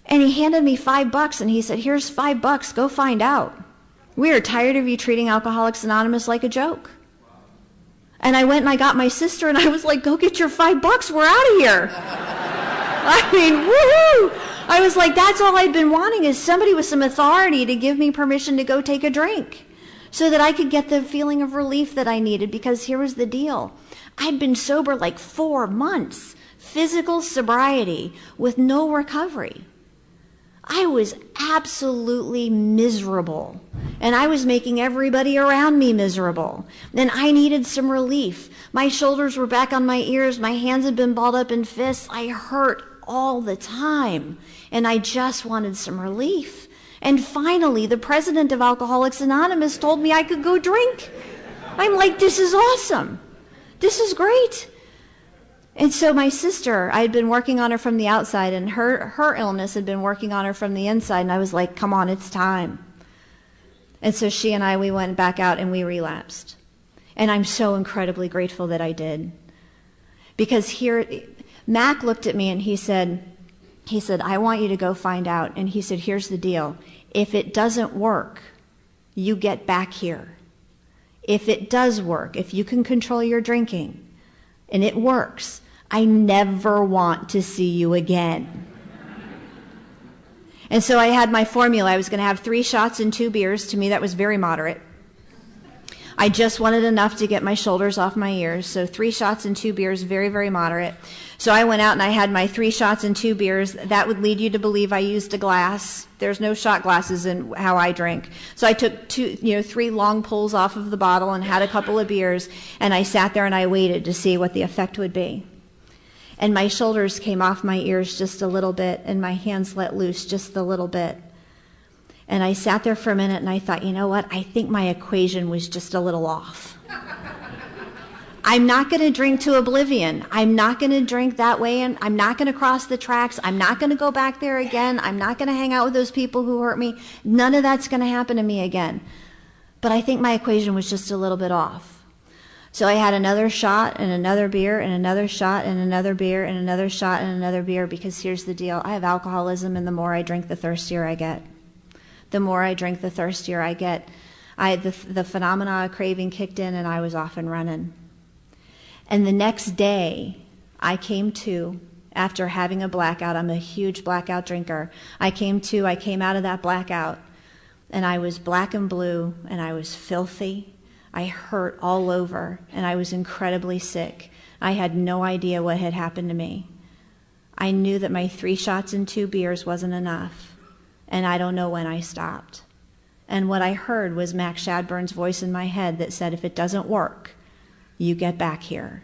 and he handed me $5 and he said, "Here's $5, go find out. We are tired of you treating Alcoholics Anonymous like a joke." And I went and I got my sister and I was like, "Go get your $5, we're out of here." I mean, woohoo! I was like, that's all I'd been wanting, is somebody with some authority to give me permission to go take a drink so that I could get the feeling of relief that I needed, because here was the deal. I'd been sober like 4 months, physical sobriety with no recovery. I was absolutely miserable, and I was making everybody around me miserable. Then I needed some relief. My shoulders were back on my ears. My hands had been balled up in fists. I hurt all the time, and I just wanted some relief. And finally, the president of Alcoholics Anonymous told me I could go drink. I'm like, this is awesome. This is great. And so my sister, I had been working on her from the outside, and her illness had been working on her from the inside, and I was like, come on, it's time. And so she and we went back out and we relapsed. And I'm so incredibly grateful that I did. Because here, Mac looked at me and he said, "I want you to go find out." And he said, "Here's the deal. If it doesn't work, you get back here. If it does work, if you can control your drinking, and it works, I never want to see you again." And so I had my formula. I was going to have 3 shots and 2 beers. To me, that was very moderate. I just wanted enough to get my shoulders off my ears. So 3 shots and 2 beers, very, very moderate. So I went out and I had my 3 shots and 2 beers. That would lead you to believe I used a glass. There's no shot glasses in how I drink. So I took 3 long pulls off of the bottle and had a couple of beers, and I sat there and I waited to see what the effect would be. And my shoulders came off my ears just a little bit, and my hands let loose just a little bit. And I sat there for a minute and I thought, you know what? I think my equation was just a little off. I'm not going to drink to oblivion. I'm not going to drink that way, and I'm not going to cross the tracks. I'm not going to go back there again. I'm not going to hang out with those people who hurt me. None of that's going to happen to me again. But I think my equation was just a little bit off. So I had another shot and another beer and another shot and another beer and another shot and another beer, because here's the deal. I have alcoholism, and the more I drink, the thirstier I get. The more I drink, the thirstier I get. The phenomena of craving kicked in, and I was off and running. And the next day, I came to, after having a blackout. I'm a huge blackout drinker. I came out of that blackout, and I was black and blue, and I was filthy. I hurt all over, and I was incredibly sick. I had no idea what had happened to me. I knew that my 3 shots and 2 beers wasn't enough. And I don't know when I stopped. And what I heard was Max Shadburn's voice in my head that said, if it doesn't work, you get back here.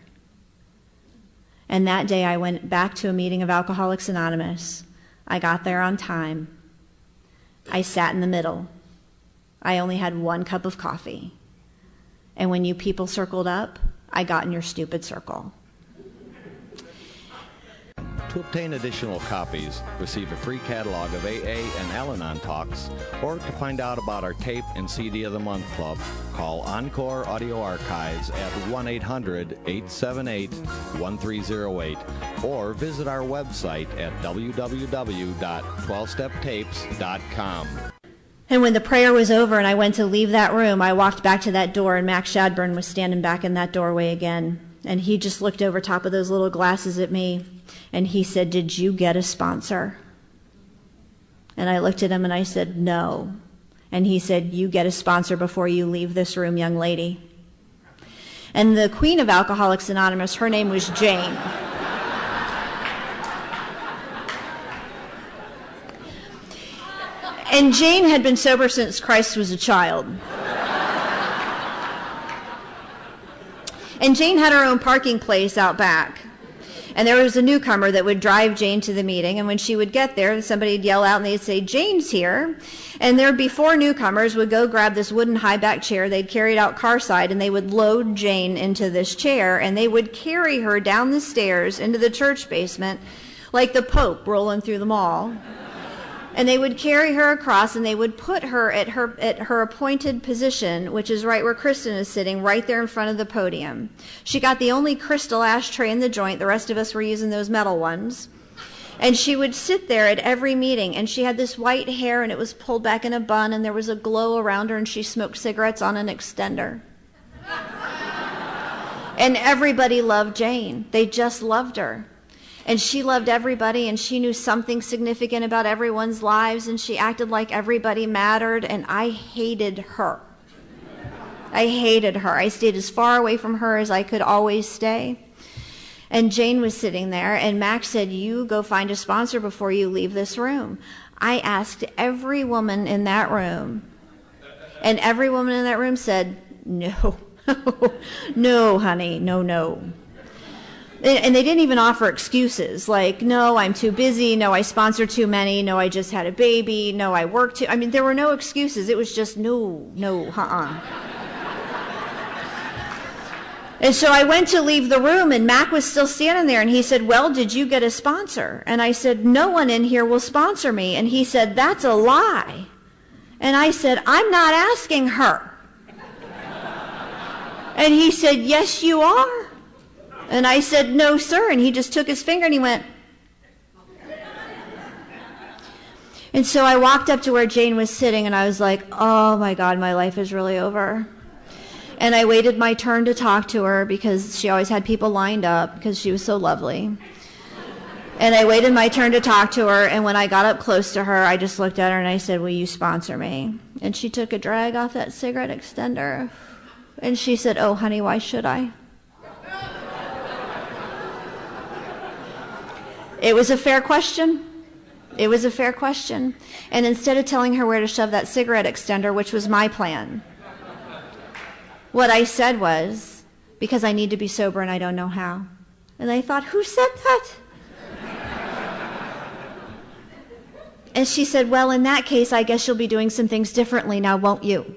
And that day I went back to a meeting of Alcoholics Anonymous. I got there on time. I sat in the middle. I only had 1 cup of coffee. And when you people circled up, I got in your stupid circle. To obtain additional copies, receive a free catalog of AA and Al-Anon talks, or to find out about our tape and CD of the Month Club, call Encore Audio Archives at 1-800-878-1308, or visit our website at www.12steptapes.com. And when the prayer was over and I went to leave that room, I walked back to that door, and Max Shadburn was standing back in that doorway again. And he just looked over top of those little glasses at me, and he said, "Did you get a sponsor?" And I looked at him and I said, "No." And he said, "You get a sponsor before you leave this room, young lady." And the queen of Alcoholics Anonymous, her name was Jane. And Jane had been sober since Christ was a child. And Jane had her own parking place out back. And there was a newcomer that would drive Jane to the meeting, and when she would get there, somebody would yell out and they'd say, "Jane's here." And there'd be 4 newcomers would go grab this wooden high-back chair. They'd carry it out car side, and they would load Jane into this chair, and they would carry her down the stairs into the church basement like the Pope rolling through the mall. And they would carry her across, and they would put her at her appointed position, which is right where Kristen is sitting, right there in front of the podium. She got the only crystal ashtray in the joint. The rest of us were using those metal ones. And she would sit there at every meeting, and she had this white hair, and it was pulled back in a bun, and there was a glow around her, and she smoked cigarettes on an extender. And everybody loved Jane. They just loved her. And she loved everybody, and she knew something significant about everyone's lives, and she acted like everybody mattered, and I hated her. I hated her. I stayed as far away from her as I could always stay. And Jane was sitting there, and Max said, "You go find a sponsor before you leave this room." I asked every woman in that room, and every woman in that room said, "No, no, honey, no, no." And they didn't even offer excuses like, "No, I'm too busy. No, I sponsored too many. No, I just had a baby. No, I worked too." I mean, there were no excuses. It was just no, And so I went to leave the room, and Mac was still standing there, and he said, "Well, did you get a sponsor?" And I said, "No one in here will sponsor me." And he said, "That's a lie." And I said, "I'm not asking her." And he said, "Yes, you are." And I said, "No, sir." And he just took his finger and he went. And so I walked up to where Jane was sitting, and I was like, "Oh my God, my life is really over." And I waited my turn to talk to her because she always had people lined up because she was so lovely. And I waited my turn to talk to her, and when I got up close to her, I just looked at her and I said, "Will you sponsor me?" And she took a drag off that cigarette extender. And she said, "Oh, honey, why should I?" It was a fair question. It was a fair question. And instead of telling her where to shove that cigarette extender, which was my plan, what I said was, "Because I need to be sober and I don't know how." And I thought, who said that? And she said, "Well, in that case, I guess you'll be doing some things differently now, won't you?"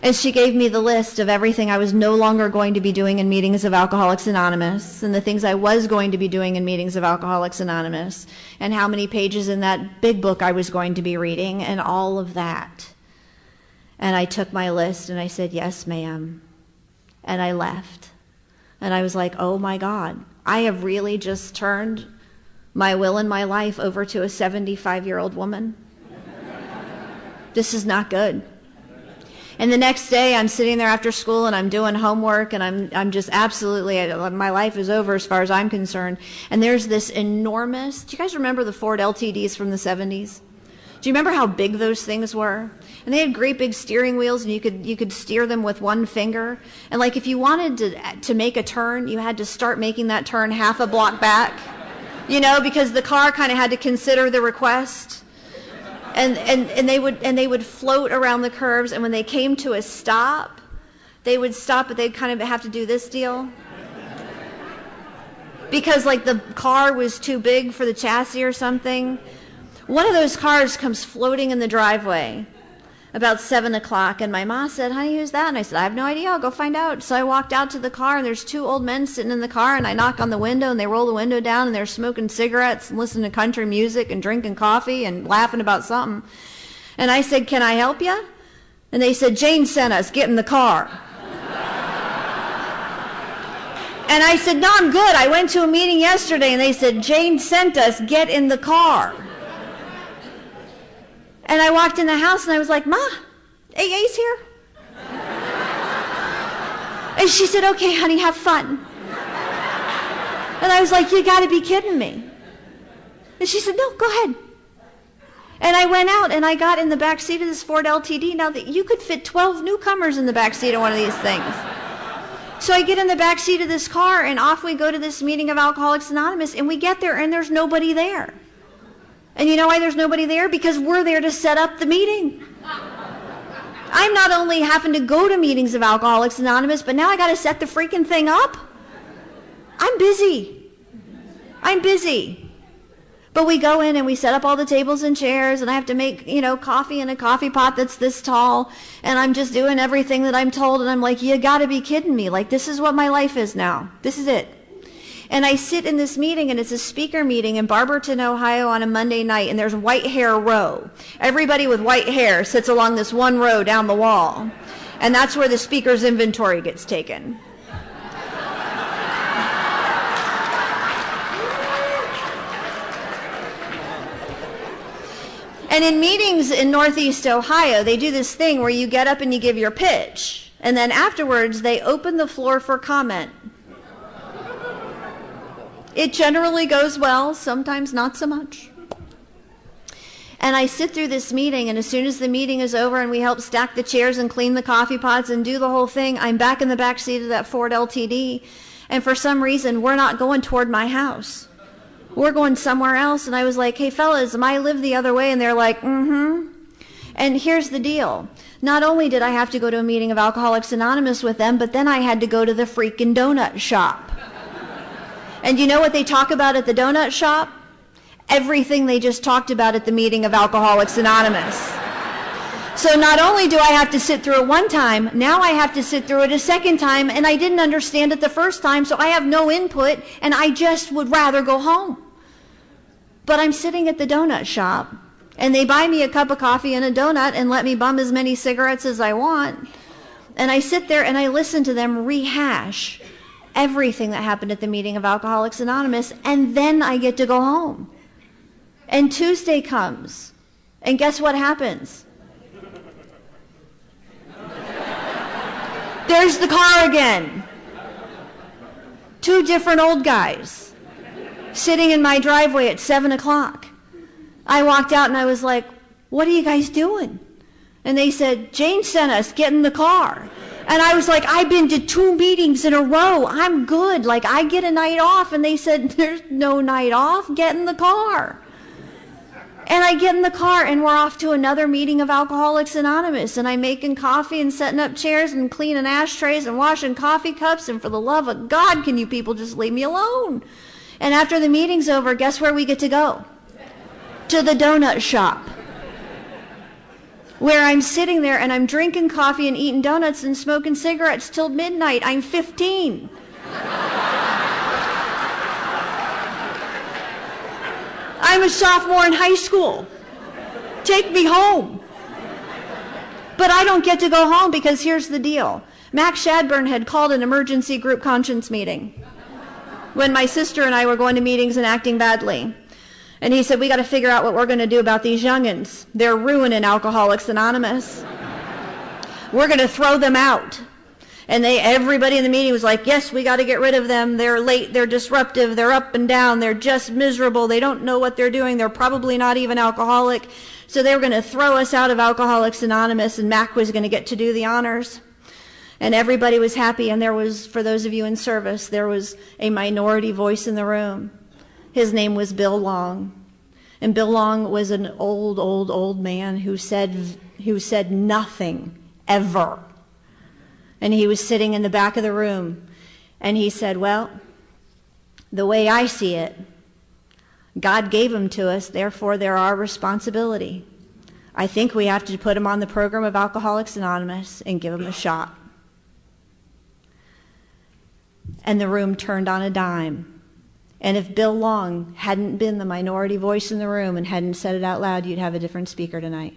And she gave me the list of everything I was no longer going to be doing in meetings of Alcoholics Anonymous, and the things I was going to be doing in meetings of Alcoholics Anonymous, and how many pages in that big book I was going to be reading, and all of that. And I took my list and I said, "Yes, ma'am." And I left. And I was like, oh my God, I have really just turned my will and my life over to a 75-year-old woman. This is not good. And the next day, I'm sitting there after school, and I'm doing homework, and I'm just absolutely, my life is over as far as I'm concerned. And there's this enormous, do you guys remember the Ford LTDs from the 70s? Do you remember how big those things were? And they had great big steering wheels, and you could steer them with one finger. And like if you wanted to make a turn, you had to start making that turn half a block back, you know, because the car kind of had to consider the request. And they would float around the curves, and when they came to a stop, they would stop, but they'd kind of have to do this deal. Because like the car was too big for the chassis or something. One of those cars comes floating in the driveway, about 7 o'clock, and my ma said, honey, who's that? And I said, I have no idea. I'll go find out. So I walked out to the car, and there's 2 old men sitting in the car, and I knock on the window, and they roll the window down, and they're smoking cigarettes and listening to country music and drinking coffee and laughing about something. And I said, can I help you? And they said, Jane sent us. Get in the car. And I said, no, I'm good. I went to a meeting yesterday, and they said, Jane sent us. Get in the car. And I walked in the house, and I was like, Ma, AA's here. And she said, okay, honey, have fun. And I was like, you got to be kidding me. And she said, no, go ahead. And I went out, and I got in the back seat of this Ford LTD. Now, you could fit 12 newcomers in the back seat of one of these things. So I get in the back seat of this car, and off we go to this meeting of Alcoholics Anonymous, and we get there, and there's nobody there. And you know why there's nobody there? Because we're there to set up the meeting. I'm not only having to go to meetings of Alcoholics Anonymous, but now I got to set the freaking thing up. I'm busy. I'm busy. But we go in and we set up all the tables and chairs, and I have to make, coffee in a coffee pot that's this tall, and I'm just doing everything that I'm told, and I'm like, you got to be kidding me. Like, this is what my life is now. This is it. And I sit in this meeting, and it's a speaker meeting in Barberton, Ohio on a Monday night, and there's white hair row. Everybody with white hair sits along this one row down the wall, and that's where the speaker's inventory gets taken. And in meetings in Northeast Ohio, they do this thing where you get up and you give your pitch, and then afterwards they open the floor for comment. It generally goes well, sometimes not so much. And I sit through this meeting, and as soon as the meeting is over and we help stack the chairs and clean the coffee pots and do the whole thing, I'm back in the back seat of that Ford LTD, and for some reason, we're not going toward my house. We're going somewhere else, and I was like, hey, fellas, I live the other way, and they're like, mm-hmm. And here's the deal. Not only did I have to go to a meeting of Alcoholics Anonymous with them, but then I had to go to the freaking donut shop. And you know what they talk about at the donut shop? Everything they just talked about at the meeting of Alcoholics Anonymous. So not only do I have to sit through it one time, now I have to sit through it a second time, and I didn't understand it the first time, so I have no input, and I just would rather go home. But I'm sitting at the donut shop, and they buy me a cup of coffee and a donut and let me bum as many cigarettes as I want. And I sit there and I listen to them rehash everything that happened at the meeting of Alcoholics Anonymous, and then I get to go home. And Tuesday comes, and guess what happens? There's the car again. 2 different old guys sitting in my driveway at 7 o'clock. I walked out and I was like, what are you guys doing? And they said, Jane sent us, get in the car. And I was like, I've been to 2 meetings in a row. I'm good. Like, I get a night off. And they said, there's no night off. Get in the car. And I get in the car, and we're off to another meeting of Alcoholics Anonymous. And I'm making coffee and setting up chairs and cleaning ashtrays and washing coffee cups. And for the love of God, can you people just leave me alone? And after the meeting's over, guess where we get to go? To the donut shop, where I'm sitting there and I'm drinking coffee and eating donuts and smoking cigarettes till midnight. I'm 15. I'm a sophomore in high school. Take me home. But I don't get to go home because here's the deal. Max Shadburn had called an emergency group conscience meeting when my sister and I were going to meetings and acting badly. And he said, we got to figure out what we're going to do about these youngins. They're ruining Alcoholics Anonymous. We're going to throw them out. And everybody in the meeting was like, yes, we got to get rid of them. They're late, they're disruptive, they're up and down, they're just miserable, they don't know what they're doing, they're probably not even alcoholic. So they were going to throw us out of Alcoholics Anonymous, and Mac was going to get to do the honors. And everybody was happy, and there was, for those of you in service, there was a minority voice in the room. His name was Bill Long. And Bill Long was an old man who said nothing, ever. And he was sitting in the back of the room, and he said, well, the way I see it, God gave them to us, therefore they're our responsibility. I think we have to put them on the program of Alcoholics Anonymous and give them a shot. And the room turned on a dime. And if Bill Long hadn't been the minority voice in the room and hadn't said it out loud, you'd have a different speaker tonight.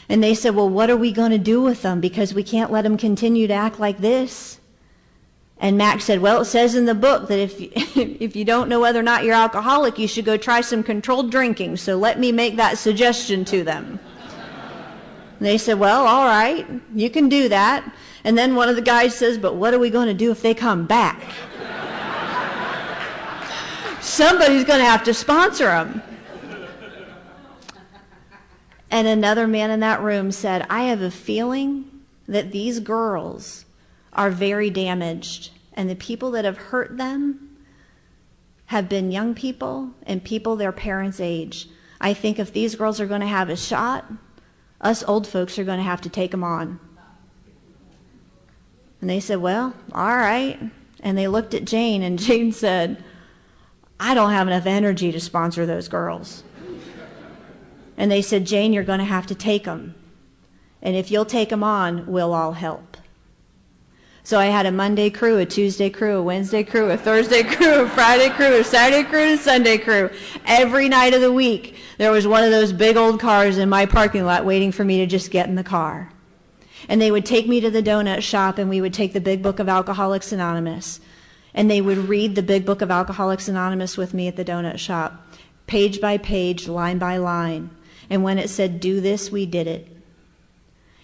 And they said, well, what are we going to do with them? Because we can't let them continue to act like this. And Mac said, well, it says in the book that if you don't know whether or not you're alcoholic, you should go try some controlled drinking. So let me make that suggestion to them. And they said, well, all right, you can do that. And then one of the guys says, but what are we going to do if they come back? Somebody's going to have to sponsor them. And another man in that room said, I have a feeling that these girls are very damaged, and the people that have hurt them have been young people and people their parents' age. I think if these girls are going to have a shot, us old folks are going to have to take them on. And they said, well, all right. And they looked at Jane, and Jane said, I don't have enough energy to sponsor those girls. And they said, Jane, you're going to have to take them. And if you'll take them on, we'll all help. So I had a Monday crew, a Tuesday crew, a Wednesday crew, a Thursday crew, a Friday crew, a Saturday crew, and a Sunday crew. Every night of the week, there was one of those big old cars in my parking lot waiting for me to just get in the car. And they would take me to the donut shop, and we would take the Big Book of Alcoholics Anonymous. And they would read the Big Book of Alcoholics Anonymous with me at the donut shop, page by page, line by line. And when it said, do this, we did it.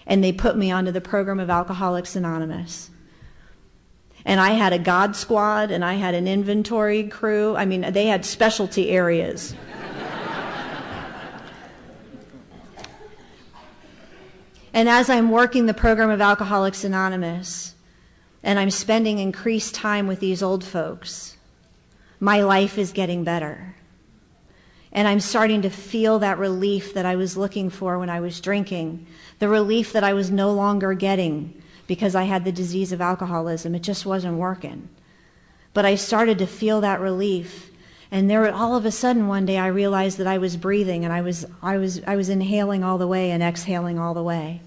And they put me onto the program of Alcoholics Anonymous. And I had a God squad, and I had an inventory crew. I mean, they had specialty areas. And as I'm working the program of Alcoholics Anonymous, and I'm spending increased time with these old folks, my life is getting better. And I'm starting to feel that relief that I was looking for when I was drinking, the relief that I was no longer getting because I had the disease of alcoholism. It just wasn't working. But I started to feel that relief. And there, all of a sudden, one day I realized that I was breathing, and I was inhaling all the way and exhaling all the way.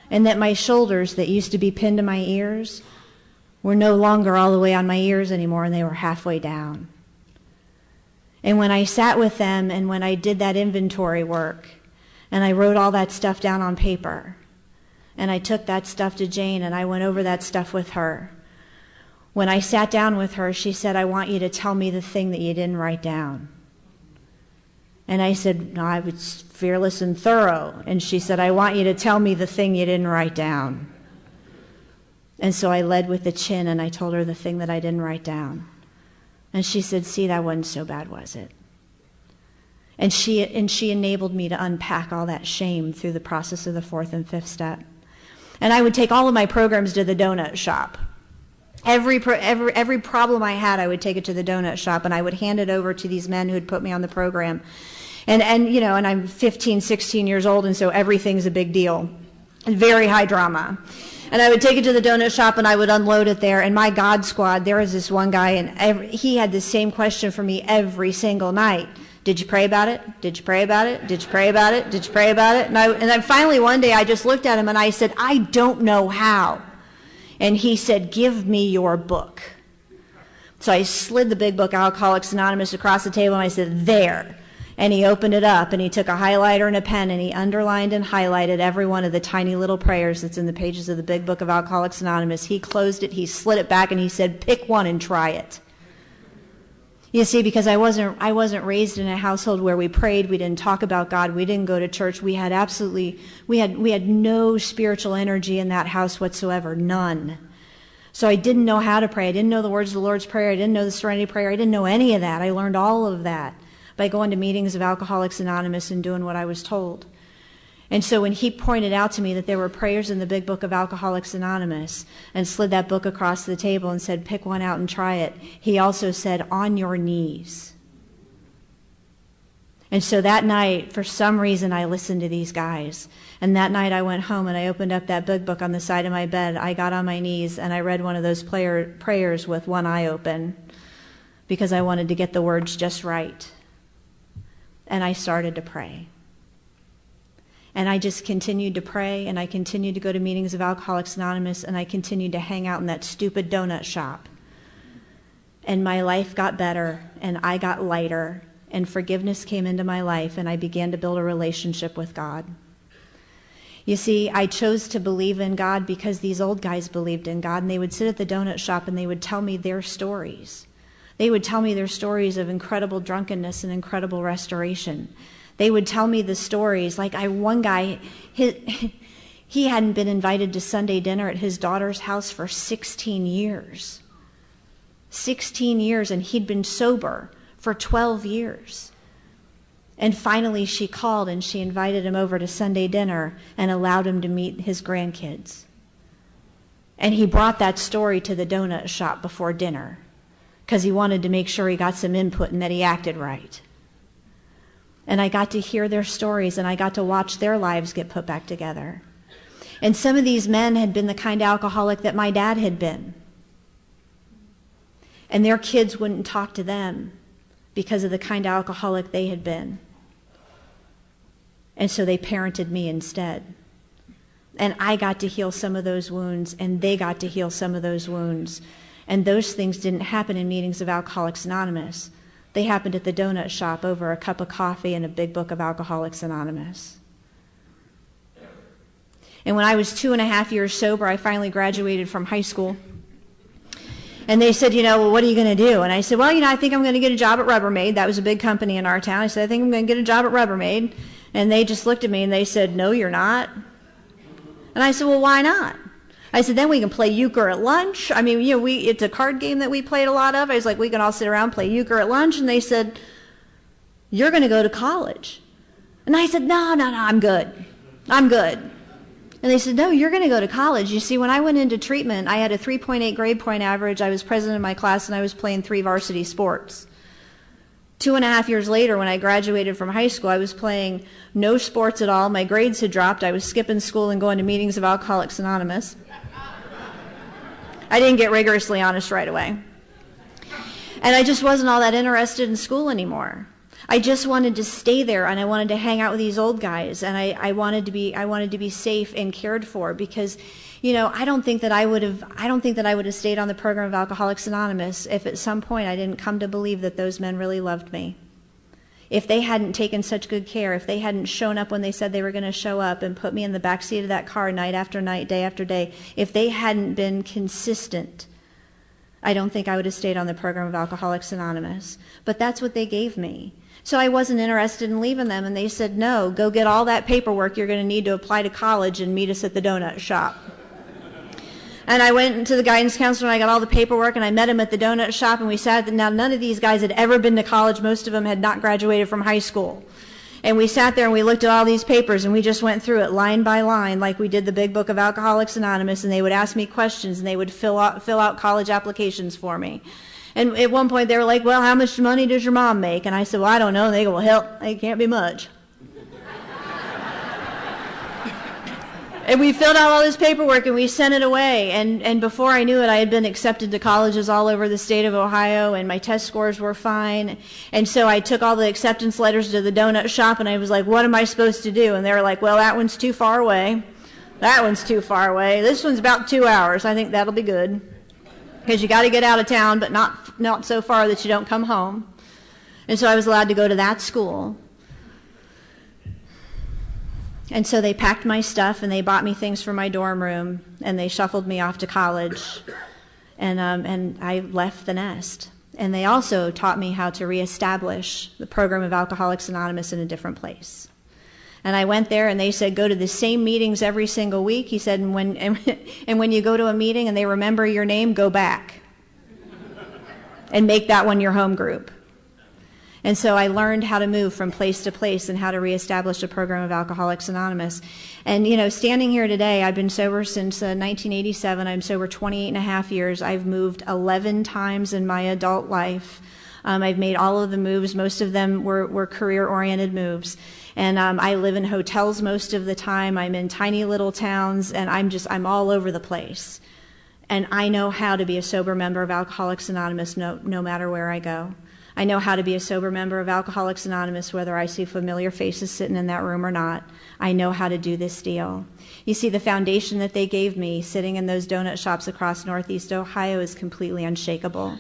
And that my shoulders that used to be pinned to my ears were no longer all the way on my ears anymore, and they were halfway down. And when I sat with them and when I did that inventory work, and I wrote all that stuff down on paper, and I took that stuff to Jane and I went over that stuff with her. When I sat down with her, she said, I want you to tell me the thing that you didn't write down. And I said, no, I was fearless and thorough. And she said, I want you to tell me the thing you didn't write down. And so I led with the chin, and I told her the thing that I didn't write down. And she said, see, that wasn't so bad, was it? And she enabled me to unpack all that shame through the process of the 4th and 5th step. And I would take all of my programs to the donut shop. Every problem I had, I would take it to the donut shop, and I would hand it over to these men who had put me on the program. And you know, and I'm 15, 16 years old, and so everything's a big deal. And very high drama. And I would take it to the donut shop, and I would unload it there. And my God squad, there was this one guy, and he had the same question for me every single night. Did you pray about it? Did you pray about it? Did you pray about it? Did you pray about it? And then finally one day I just looked at him and I said, I don't know how. And he said, give me your book. So I slid the Big Book, Alcoholics Anonymous, across the table, and I said, there. And he opened it up, and he took a highlighter and a pen, and he underlined and highlighted every one of the tiny little prayers that's in the pages of the Big Book of Alcoholics Anonymous. He closed it, he slid it back, and he said, pick one and try it. You see, because I wasn't raised in a household where we prayed, we didn't talk about God, we didn't go to church, we had no spiritual energy in that house whatsoever, none. So I didn't know how to pray. I didn't know the words of the Lord's Prayer. I didn't know the Serenity Prayer. I didn't know any of that. I learned all of that by going to meetings of Alcoholics Anonymous and doing what I was told. And so when he pointed out to me that there were prayers in the Big Book of Alcoholics Anonymous and slid that book across the table and said, pick one out and try it, he also said, on your knees. And so that night, for some reason, I listened to these guys. And that night I went home and I opened up that Big Book on the side of my bed. I got on my knees and I read one of those prayers with one eye open because I wanted to get the words just right. And I started to pray. And I just continued to pray, and I continued to go to meetings of Alcoholics Anonymous, and I continued to hang out in that stupid donut shop. And my life got better, and I got lighter, and forgiveness came into my life, and I began to build a relationship with God. You see, I chose to believe in God because these old guys believed in God, and they would sit at the donut shop and they would tell me their stories. They would tell me their stories of incredible drunkenness and incredible restoration. They would tell me the stories, like one guy, he hadn't been invited to Sunday dinner at his daughter's house for 16 years. 16 years, and he'd been sober for 12 years. And finally she called and she invited him over to Sunday dinner and allowed him to meet his grandkids. And he brought that story to the donut shop before dinner because he wanted to make sure he got some input and that he acted right. And I got to hear their stories, and I got to watch their lives get put back together. And some of these men had been the kind of alcoholic that my dad had been. And their kids wouldn't talk to them because of the kind of alcoholic they had been. And so they parented me instead. And I got to heal some of those wounds, and they got to heal some of those wounds. And those things didn't happen in meetings of Alcoholics Anonymous. They happened at the donut shop over a cup of coffee and a big book of Alcoholics Anonymous. And when I was 2.5 years sober, I finally graduated from high school. And they said, well, what are you going to do? And I said, well, I think I'm going to get a job at Rubbermaid. That was a big company in our town. I said, I think I'm going to get a job at Rubbermaid. And they just looked at me and they said, no, you're not. And I said, well, why not? I said, then we can play euchre at lunch. I mean, it's a card game that we played a lot of. I was like, we can all sit around, play euchre at lunch. And they said, you're going to go to college. And I said, no, I'm good. I'm good. And they said, no, you're going to go to college. You see, when I went into treatment, I had a 3.8 grade point average. I was president of my class, and I was playing 3 varsity sports. 2.5 years later, when I graduated from high school, I was playing no sports at all. My grades had dropped. I was skipping school and going to meetings of Alcoholics Anonymous. I didn't get rigorously honest right away. And I just wasn't all that interested in school anymore. I just wanted to stay there, and I wanted to hang out with these old guys, and I wanted to be safe and cared for, because I don't think that I would have stayed on the program of Alcoholics Anonymous if at some point I didn't come to believe that those men really loved me. If they hadn't taken such good care, if they hadn't shown up when they said they were going to show up and put me in the back seat of that car night after night, day after day, if they hadn't been consistent, I don't think I would have stayed on the program of Alcoholics Anonymous. But that's what they gave me. So I wasn't interested in leaving them, and they said, no, go get all that paperwork you're going to need to apply to college and meet us at the donut shop. And I went to the guidance counselor, and I got all the paperwork, and I met him at the donut shop, and we sat. Now, none of these guys had ever been to college. Most of them had not graduated from high school. And we sat there, and we looked at all these papers, and we just went through it line by line, like we did the big book of Alcoholics Anonymous, and they would ask me questions, and they would fill out college applications for me. And at one point, they were like, well, how much money does your mom make? And I said, well, I don't know. And they go, well, hell, it can't be much. And we filled out all this paperwork, and we sent it away. And before I knew it, I had been accepted to colleges all over the state of Ohio, and my test scores were fine. And so I took all the acceptance letters to the donut shop, and I was like, what am I supposed to do? And they were like, well, that one's too far away. That one's too far away. This one's about 2 hours. I think that'll be good. Because you got to get out of town, but not so far that you don't come home. And so I was allowed to go to that school. And so they packed my stuff, and they bought me things for my dorm room, and they shuffled me off to college, and I left the nest. And they also taught me how to reestablish the program of Alcoholics Anonymous in a different place. And I went there, and they said, go to the same meetings every single week. He said, and when you go to a meeting and they remember your name, go back and make that one your home group. And so I learned how to move from place to place and how to reestablish a program of Alcoholics Anonymous. And, standing here today, I've been sober since 1987. I'm sober 28.5 years. I've moved 11 times in my adult life. I've made all of the moves. Most of them were career-oriented moves. And I live in hotels most of the time. I'm in tiny little towns, and I'm all over the place. And I know how to be a sober member of Alcoholics Anonymous no matter where I go. I know how to be a sober member of Alcoholics Anonymous, whether I see familiar faces sitting in that room or not. I know how to do this deal. You see, the foundation that they gave me sitting in those donut shops across Northeast Ohio is completely unshakable.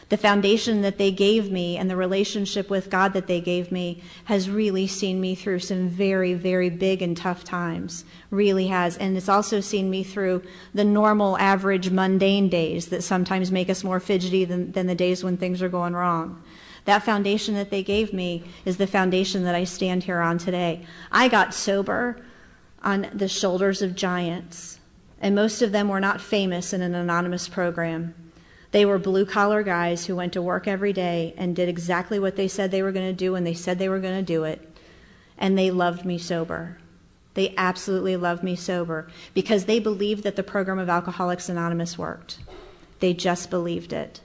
The foundation that they gave me and the relationship with God that they gave me has really seen me through some very, very big and tough times. Really has. And it's also seen me through the normal, average, mundane days that sometimes make us more fidgety than the days when things are going wrong. That foundation that they gave me is the foundation that I stand here on today. I got sober on the shoulders of giants, and most of them were not famous in an anonymous program. They were blue-collar guys who went to work every day and did exactly what they said they were going to do when they said they were going to do it. And they loved me sober. They absolutely loved me sober because they believed that the program of Alcoholics Anonymous worked. They just believed it.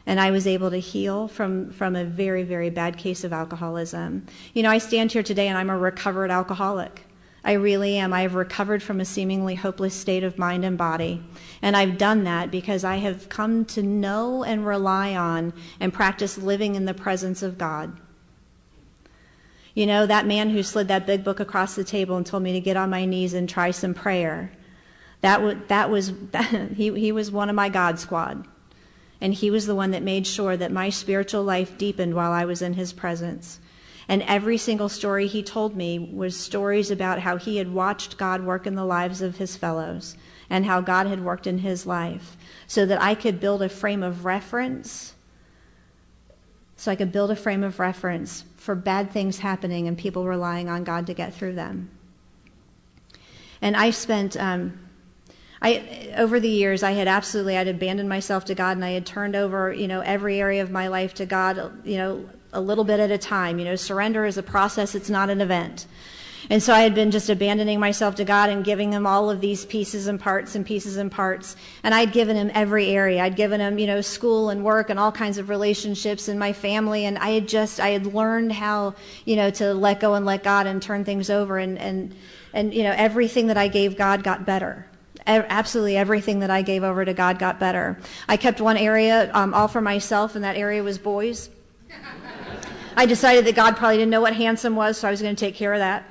And I was able to heal from a very, very bad case of alcoholism. You know, I stand here today and I'm a recovered alcoholic. I really am. I have recovered from a seemingly hopeless state of mind and body. And I've done that because I have come to know and rely on and practice living in the presence of God. You know, that man who slid that big book across the table and told me to get on my knees and try some prayer, he was one of my God squad. And he was the one that made sure that my spiritual life deepened while I was in his presence. And every single story he told me was stories about how he had watched God work in the lives of his fellows and how God had worked in his life so that I could build a frame of reference. So I could build a frame of reference for bad things happening and people relying on God to get through them. And I spent, over the years, I'd abandoned myself to God, and I had turned over, every area of my life to God, a little bit at a time. Surrender is a process, it's not an event. And so I had been just abandoning myself to God and giving him all of these pieces and parts and pieces and parts. And I'd given him every area. I'd given him, school and work and all kinds of relationships and my family. And I had learned how, to let go and let God and turn things over. And everything that I gave God got better. Absolutely everything that I gave over to God got better. I kept one area all for myself, and that area was boys. I decided that God probably didn't know what handsome was, so I was going to take care of that.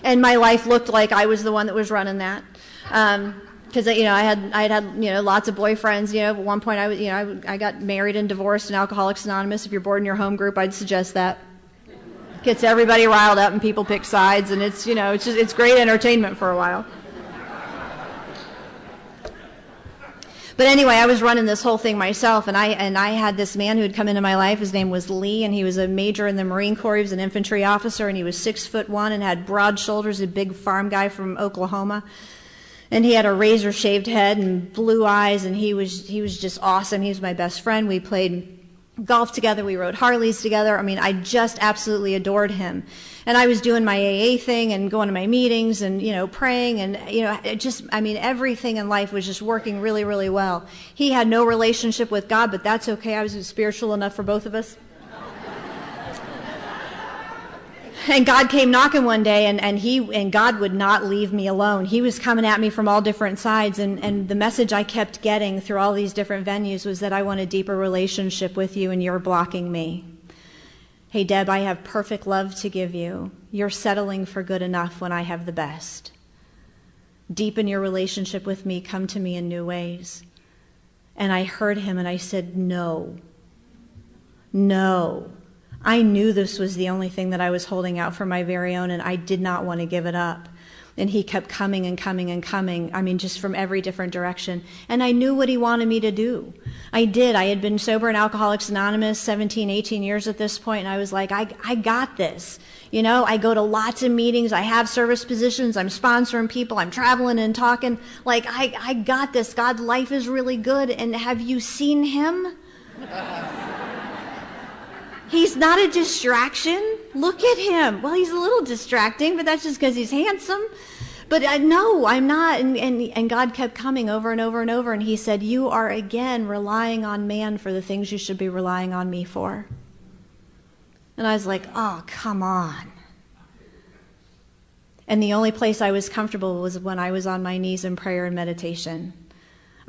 And my life looked like I was the one that was running that, because I had lots of boyfriends. At one point I got married and divorced in Alcoholics Anonymous. If you're bored in your home group, I'd suggest that. Gets everybody riled up and people pick sides, and it's great entertainment for a while. But anyway, I was running this whole thing myself, and I had this man who had come into my life. His name was Lee, and he was a major in the Marine Corps. He was an infantry officer, and he was 6'1" and had broad shoulders, a big farm guy from Oklahoma. And he had a razor-shaved head and blue eyes, and he was just awesome. He was my best friend. We played golf together. We rode Harleys together. I mean, I just absolutely adored him. And I was doing my AA thing and going to my meetings and, praying and, everything in life was just working really, really well. He had no relationship with God, but that's okay. I was spiritual enough for both of us. And God came knocking one day, and God would not leave me alone. He was coming at me from all different sides, and the message I kept getting through all these different venues was that I want a deeper relationship with you, and you're blocking me. Hey, Deb, I have perfect love to give you. You're settling for good enough when I have the best. Deepen your relationship with me. Come to me in new ways. And I heard him, and I said, no. No. I knew this was the only thing that I was holding out for my very own, and I did not want to give it up. And he kept coming and coming and coming, just from every different direction. And I knew what he wanted me to do. I did. I had been sober in Alcoholics Anonymous 17, 18 years at this point, and I was like, I got this. I go to lots of meetings. I have service positions. I'm sponsoring people. I'm traveling and talking. Like, I got this. God, life is really good. And have you seen him? He's not a distraction. Look at him. Well, he's a little distracting, but that's just because he's handsome. But no, I'm not. And God kept coming over and over and over. And he said, you are again relying on man for the things you should be relying on me for. And I was like, oh, come on. And the only place I was comfortable was when I was on my knees in prayer and meditation.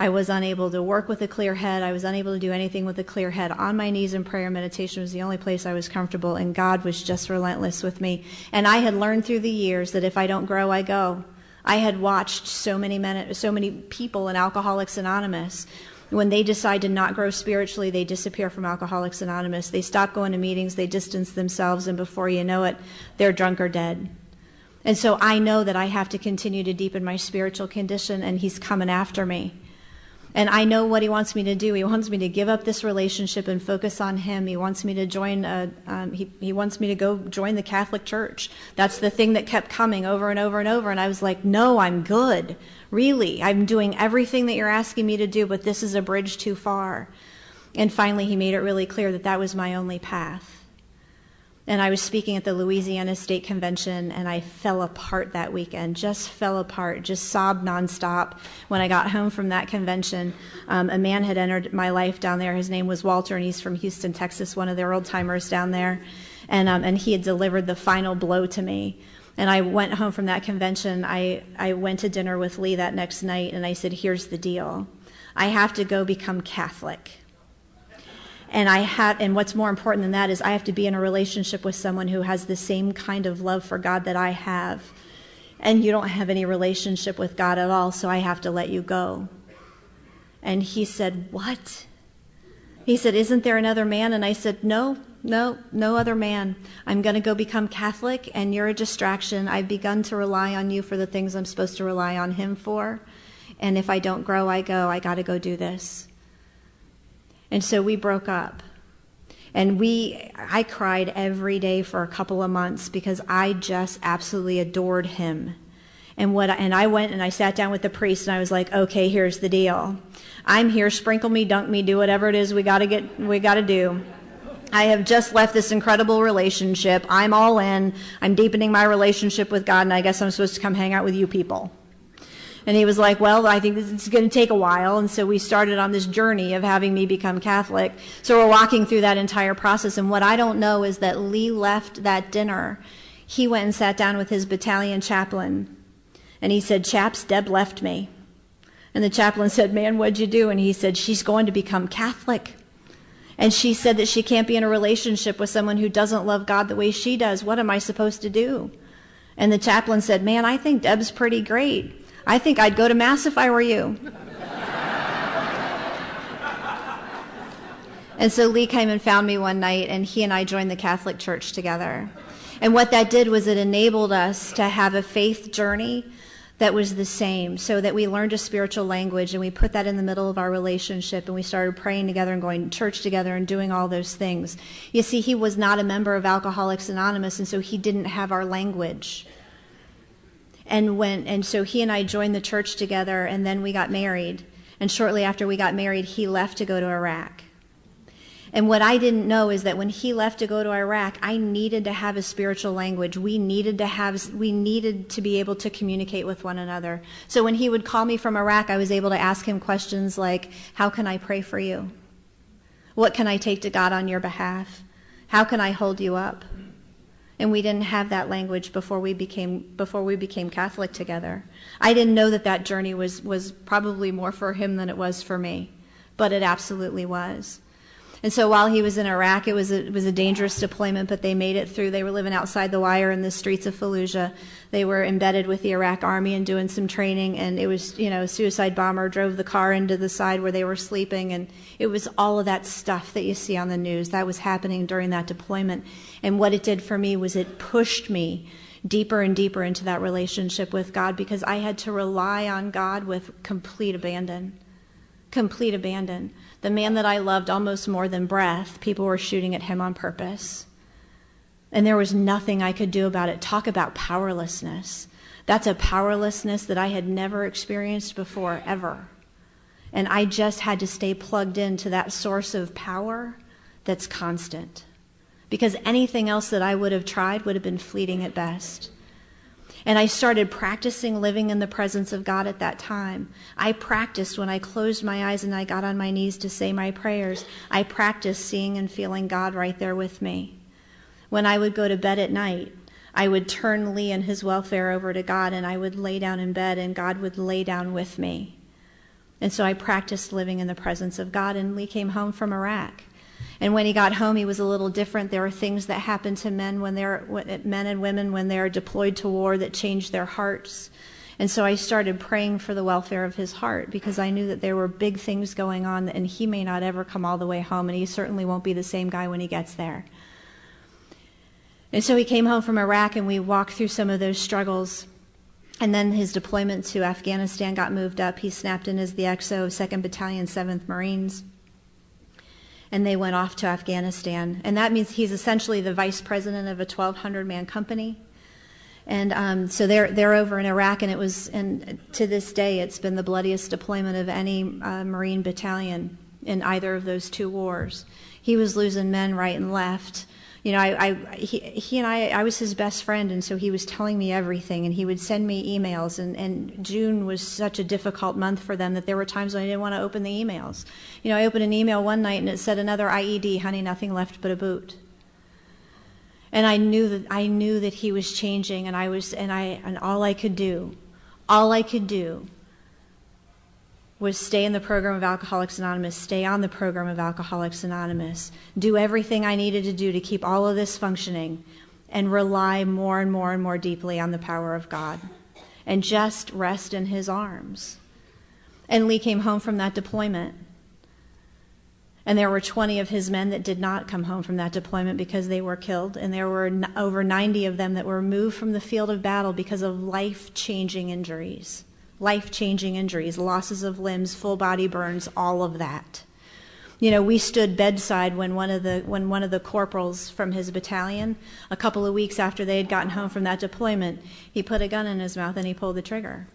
I was unable to work with a clear head. I was unable to do anything with a clear head. On my knees in prayer, meditation was the only place I was comfortable, and God was just relentless with me. And I had learned through the years that if I don't grow, I go. I had watched so many people in Alcoholics Anonymous. When they decide to not grow spiritually, they disappear from Alcoholics Anonymous. They stop going to meetings, they distance themselves, and before you know it, they're drunk or dead. And so I know that I have to continue to deepen my spiritual condition, and he's coming after me. And I know what he wants me to do. He wants me to give up this relationship and focus on him. He wants me to join. He wants me to go join the Catholic Church. That's the thing that kept coming over and over and over. And I was like, no, I'm good. Really, I'm doing everything that you're asking me to do, but this is a bridge too far. And finally, he made it really clear that that was my only path. And I was speaking at the Louisiana State Convention, and I fell apart that weekend, just fell apart, just sobbed nonstop. When I got home from that convention, a man had entered my life down there. His name was Walter, and he's from Houston, Texas, one of their old-timers down there. And he had delivered the final blow to me. And I went home from that convention. I went to dinner with Lee that next night, and I said, here's the deal. I have to go become Catholic. And what's more important than that is I have to be in a relationship with someone who has the same kind of love for God that I have. And you don't have any relationship with God at all, so I have to let you go. And he said, what? He said, isn't there another man? And I said, no other man. I'm going to go become Catholic, and you're a distraction. I've begun to rely on you for the things I'm supposed to rely on him for. And if I don't grow, I go. I got to go do this. And so we broke up. And I cried every day for a couple of months because I just absolutely adored him. And I went and I sat down with the priest, and I was like, okay, here's the deal. I'm here, sprinkle me, dunk me, do whatever it is we got to do. I have just left this incredible relationship. I'm all in. I'm deepening my relationship with God, and I guess I'm supposed to come hang out with you people. And he was like, well, I think it's going to take a while. And so we started on this journey of having me become Catholic. So we're walking through that entire process. And what I don't know is that Lee left that dinner. He went and sat down with his battalion chaplain. And he said, chaps, Deb left me. And the chaplain said, man, what'd you do? And he said, she's going to become Catholic. And she said that she can't be in a relationship with someone who doesn't love God the way she does. What am I supposed to do? And the chaplain said, man, I think Deb's pretty great. I think I'd go to Mass if I were you. And so Lee came and found me one night, and he and I joined the Catholic Church together. And what that did was it enabled us to have a faith journey that was the same, so that we learned a spiritual language, and we put that in the middle of our relationship, and we started praying together and going to church together and doing all those things. You see, he was not a member of Alcoholics Anonymous, and so he didn't have our language. And so he and I joined the church together, and then we got married. And shortly after we got married, he left to go to Iraq. And what I didn't know is that when he left to go to Iraq, I needed to have a spiritual language. We needed to be able to communicate with one another. So when he would call me from Iraq, I was able to ask him questions like, how can I pray for you? What can I take to God on your behalf? How can I hold you up? And we didn't have that language before we became Catholic together. I didn't know that journey was probably more for him than it was for me, but it absolutely was. And so while he was in Iraq, it was a dangerous deployment, but they made it through. They were living outside the wire in the streets of Fallujah. They were embedded with the Iraq army and doing some training, and it was, a suicide bomber drove the car into the side where they were sleeping, and it was all of that stuff that you see on the news. That was happening during that deployment. And what it did for me was it pushed me deeper and deeper into that relationship with God, because I had to rely on God with complete abandon. Complete abandon. The man that I loved almost more than breath, people were shooting at him on purpose. And there was nothing I could do about it. Talk about powerlessness. That's a powerlessness that I had never experienced before, ever. And I just had to stay plugged into that source of power that's constant. Because anything else that I would have tried would have been fleeting at best. And I started practicing living in the presence of God at that time. I practiced when I closed my eyes and I got on my knees to say my prayers. I practiced seeing and feeling God right there with me. When I would go to bed at night, I would turn Lee and his welfare over to God, and I would lay down in bed, and God would lay down with me. And so I practiced living in the presence of God, and Lee came home from Iraq. And when he got home, he was a little different. There are things that happen to men and women when they're deployed to war that change their hearts. And so I started praying for the welfare of his heart, because I knew that there were big things going on, and he may not ever come all the way home, and he certainly won't be the same guy when he gets there. And so he came home from Iraq, and we walked through some of those struggles. And then his deployment to Afghanistan got moved up. He snapped in as the XO of 2nd Battalion, 7th Marines. And they went off to Afghanistan. And that means he's essentially the vice president of a 1,200-man company. And so they're over in Iraq, and to this day, it's been the bloodiest deployment of any Marine battalion in either of those two wars. He was losing men right and left. You know, he and I was his best friend, and so he was telling me everything, and he would send me emails, and June was such a difficult month for them that there were times when I didn't want to open the emails. You know, I opened an email one night, and it said, "Another IED, honey, nothing left but a boot." And I knew that he was changing, and all I could do was stay in the program of Alcoholics Anonymous, stay on the program of Alcoholics Anonymous, do everything I needed to do to keep all of this functioning, and rely more and more and more deeply on the power of God, and just rest in his arms. And Lee came home from that deployment. And there were 20 of his men that did not come home from that deployment because they were killed. And there were over 90 of them that were moved from the field of battle because of life-changing injuries. Life-changing injuries, losses of limbs, full body burns, all of that. You know, we stood bedside when one of the corporals from his battalion, a couple of weeks after they had gotten home from that deployment, he put a gun in his mouth and he pulled the trigger.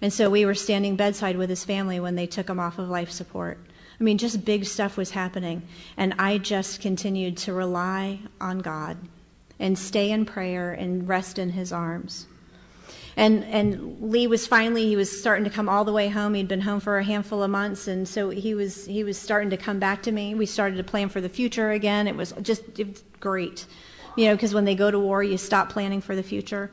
And so we were standing bedside with his family when they took him off of life support. I mean, just big stuff was happening. And I just continued to rely on God and stay in prayer and rest in his arms. And Lee was he was starting to come all the way home. He'd been home for a handful of months, and so he was starting to come back to me. We started to plan for the future again. It was great. You know, because when they go to war, you stop planning for the future.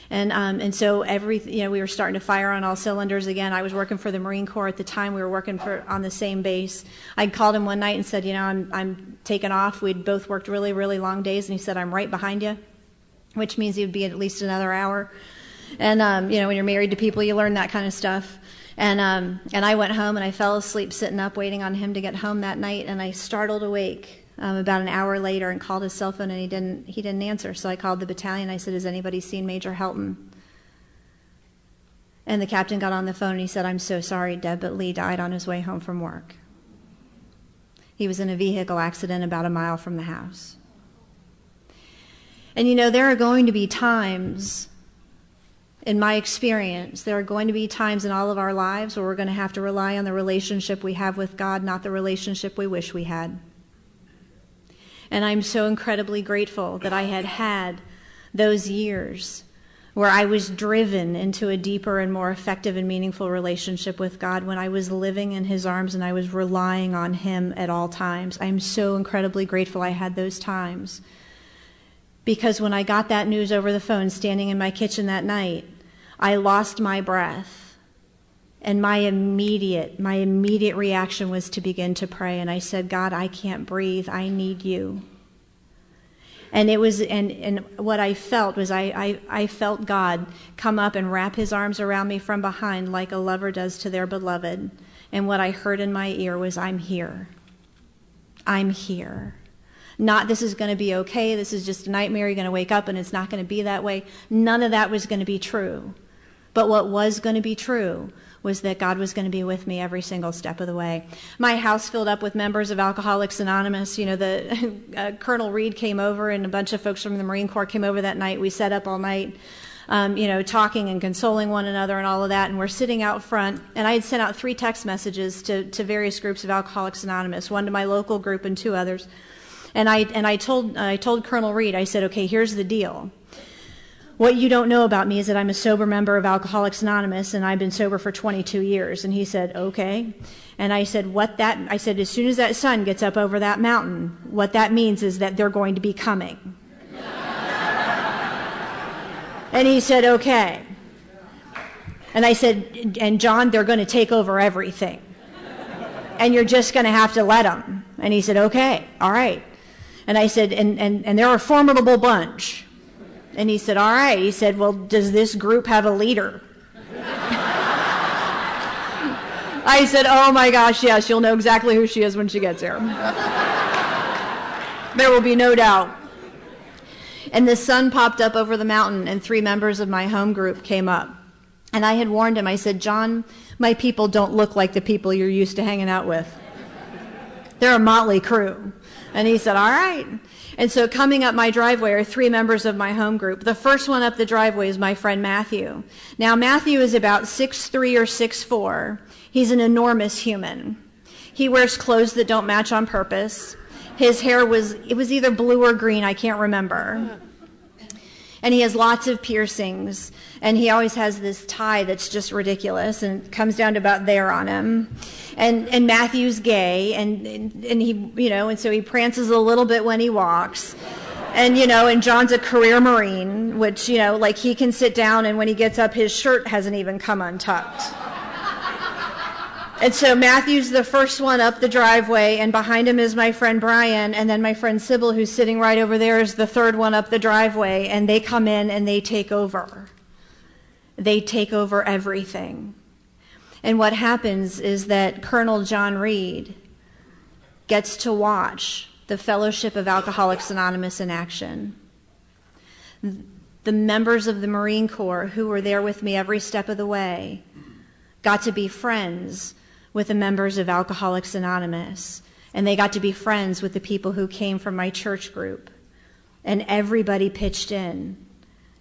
And so we were starting to fire on all cylinders again. I was working for the Marine Corps at the time. We were working on the same base. I called him one night and said, you know, I'm taking off. We'd both worked really, really long days, and he said, I'm right behind you, which means he would be at least another hour. And you know, when you're married to people, you learn that kind of stuff. And I went home and I fell asleep sitting up waiting on him to get home that night, and I startled awake about an hour later and called his cell phone, and he didn't answer. So I called the battalion. I said, has anybody seen Major Helton? And the captain got on the phone and he said, I'm so sorry, Deb, but Lee died on his way home from work. He was in a vehicle accident about a mile from the house. And you know, there are going to be times, in my experience, there are going to be times in all of our lives where we're going to have to rely on the relationship we have with God, not the relationship we wish we had. And I'm so incredibly grateful that I had those years where I was driven into a deeper and more effective and meaningful relationship with God, when I was living in his arms and I was relying on him at all times. I'm so incredibly grateful I had those times. Because when I got that news over the phone, standing in my kitchen that night, I lost my breath. And my immediate reaction was to begin to pray. And I said, God, I can't breathe. I need you. And it was, and what I felt was I felt God come up and wrap his arms around me from behind like a lover does to their beloved. And what I heard in my ear was, I'm here. I'm here. Not, this is going to be okay. This is just a nightmare. You're going to wake up and it's not going to be that way. None of that was going to be true. But what was going to be true was that God was going to be with me every single step of the way. My house filled up with members of Alcoholics Anonymous. You know, Colonel Reed came over, and a bunch of folks from the Marine Corps came over that night. We sat up all night, you know, talking and consoling one another and all of that. And we're sitting out front. And I had sent out 3 text messages to various groups of Alcoholics Anonymous, one to my local group and 2 others. And I told Colonel Reed, I said, okay, here's the deal. What you don't know about me is that I'm a sober member of Alcoholics Anonymous, and I've been sober for 22 years. And he said, okay. And I said, I said, as soon as that sun gets up over that mountain, what that means is that they're going to be coming. And he said, okay. And I said, and John, they're going to take over everything. And you're just going to have to let them. And he said, okay, all right. And I said, and they're a formidable bunch. And he said, all right. He said, well, does this group have a leader? I said, oh my gosh, yes, you'll know exactly who she is when she gets here. There will be no doubt. And the sun popped up over the mountain, and 3 members of my home group came up. And I had warned him, I said, John, my people don't look like the people you're used to hanging out with. They're a motley crew. And he said, all right. And so coming up my driveway are 3 members of my home group. The first one up the driveway is my friend Matthew. Now, Matthew is about 6'3" or 6'4". He's an enormous human. He wears clothes that don't match on purpose. His hair was either blue or green, I can't remember. And he has lots of piercings, and he always has this tie that's just ridiculous, and it comes down to about there on him. And Matthew's gay, and he, you know, and so he prances a little bit when he walks. And, you know, and John's a career Marine, which, you know, like he can sit down, and when he gets up, his shirt hasn't even come untucked. And so Matthew's the first one up the driveway, and behind him is my friend Brian, and then my friend Sybil, who's sitting right over there, is the third one up the driveway, and they come in and they take over. They take over everything. And what happens is that Colonel John Reed gets to watch the Fellowship of Alcoholics Anonymous in action. The members of the Marine Corps who were there with me every step of the way got to be friends with the members of Alcoholics Anonymous, and they got to be friends with the people who came from my church group. And everybody pitched in,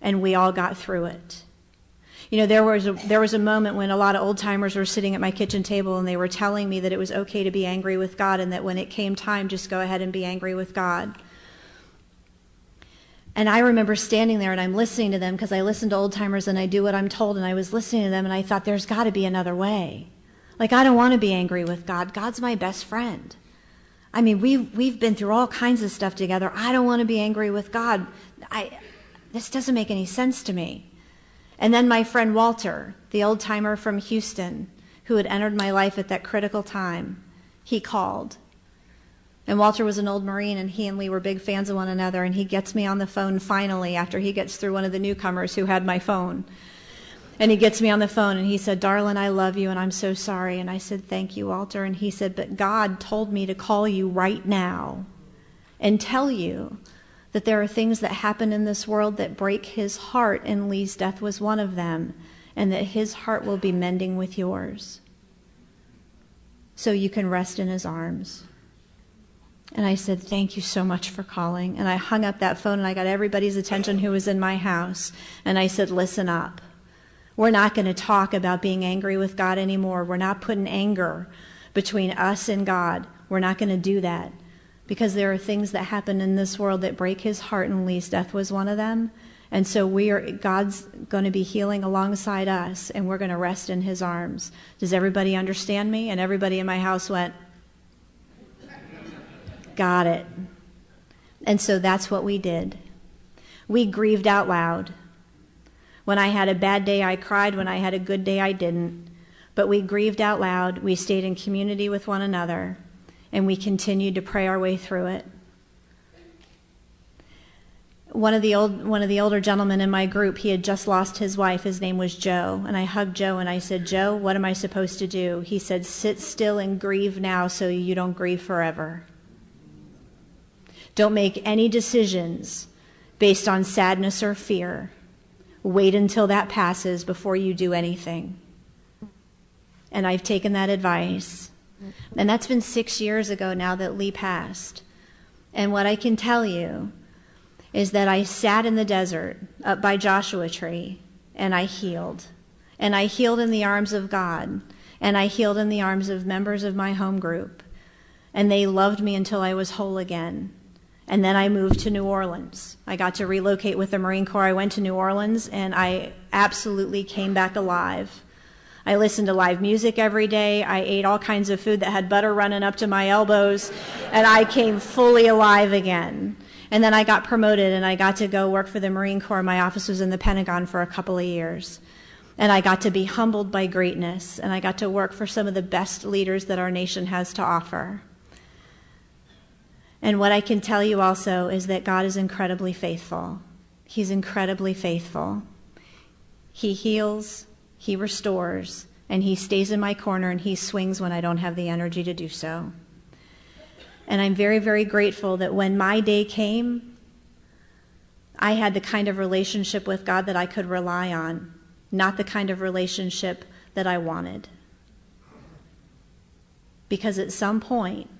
and we all got through it. You know, there was a moment when a lot of old-timers were sitting at my kitchen table, and they were telling me that it was okay to be angry with God, and that when it came time, just go ahead and be angry with God. And I remember standing there, and I'm listening to them, because I listen to old-timers and I do what I'm told, and I was listening to them, and I thought, there's got to be another way. Like, I don't want to be angry with God. God's my best friend. I mean, we've been through all kinds of stuff together. I don't want to be angry with God. This doesn't make any sense to me. And then my friend Walter, the old-timer from Houston, who had entered my life at that critical time, he called. And Walter was an old Marine, and he and Lee were big fans of one another, and he gets me on the phone finally after he gets through one of the newcomers who had my phone. And he gets me on the phone, and he said, darling, I love you, and I'm so sorry. And I said, thank you, Walter. And he said, but God told me to call you right now and tell you that there are things that happen in this world that break his heart, and Lee's death was one of them, and that his heart will be mending with yours. So you can rest in his arms. And I said, thank you so much for calling. And I hung up that phone, and I got everybody's attention who was in my house. And I said, listen up. We're not going to talk about being angry with God anymore. We're not putting anger between us and God. We're not going to do that, because there are things that happen in this world that break his heart, and Lee's death was one of them. And so God's going to be healing alongside us, and we're going to rest in his arms. Does everybody understand me? And everybody in my house went, got it. And so that's what we did. We grieved out loud. When I had a bad day, I cried. When I had a good day, I didn't. But we grieved out loud. We stayed in community with one another, and we continued to pray our way through it. One of the older gentlemen in my group, he had just lost his wife. His name was Joe. And I hugged Joe, and I said, Joe, what am I supposed to do? He said, sit still and grieve now so you don't grieve forever. Don't make any decisions based on sadness or fear. Wait until that passes before you do anything. And I've taken that advice. And that's been 6 years ago now that Lee passed. And what I can tell you is that I sat in the desert up by Joshua Tree, and I healed. And I healed in the arms of God. And I healed in the arms of members of my home group. And they loved me until I was whole again. And then I moved to New Orleans. I got to relocate with the Marine Corps. I went to New Orleans, and I absolutely came back alive. I listened to live music every day. I ate all kinds of food that had butter running up to my elbows, and I came fully alive again. And then I got promoted, and I got to go work for the Marine Corps. My office was in the Pentagon for a couple of years. And I got to be humbled by greatness, and I got to work for some of the best leaders that our nation has to offer. And what I can tell you also is that God is incredibly faithful. He's incredibly faithful. He heals, He restores, and He stays in my corner, and He swings when I don't have the energy to do so. And I'm very, very grateful that when my day came, I had the kind of relationship with God that I could rely on, not the kind of relationship that I wanted. Because at some point,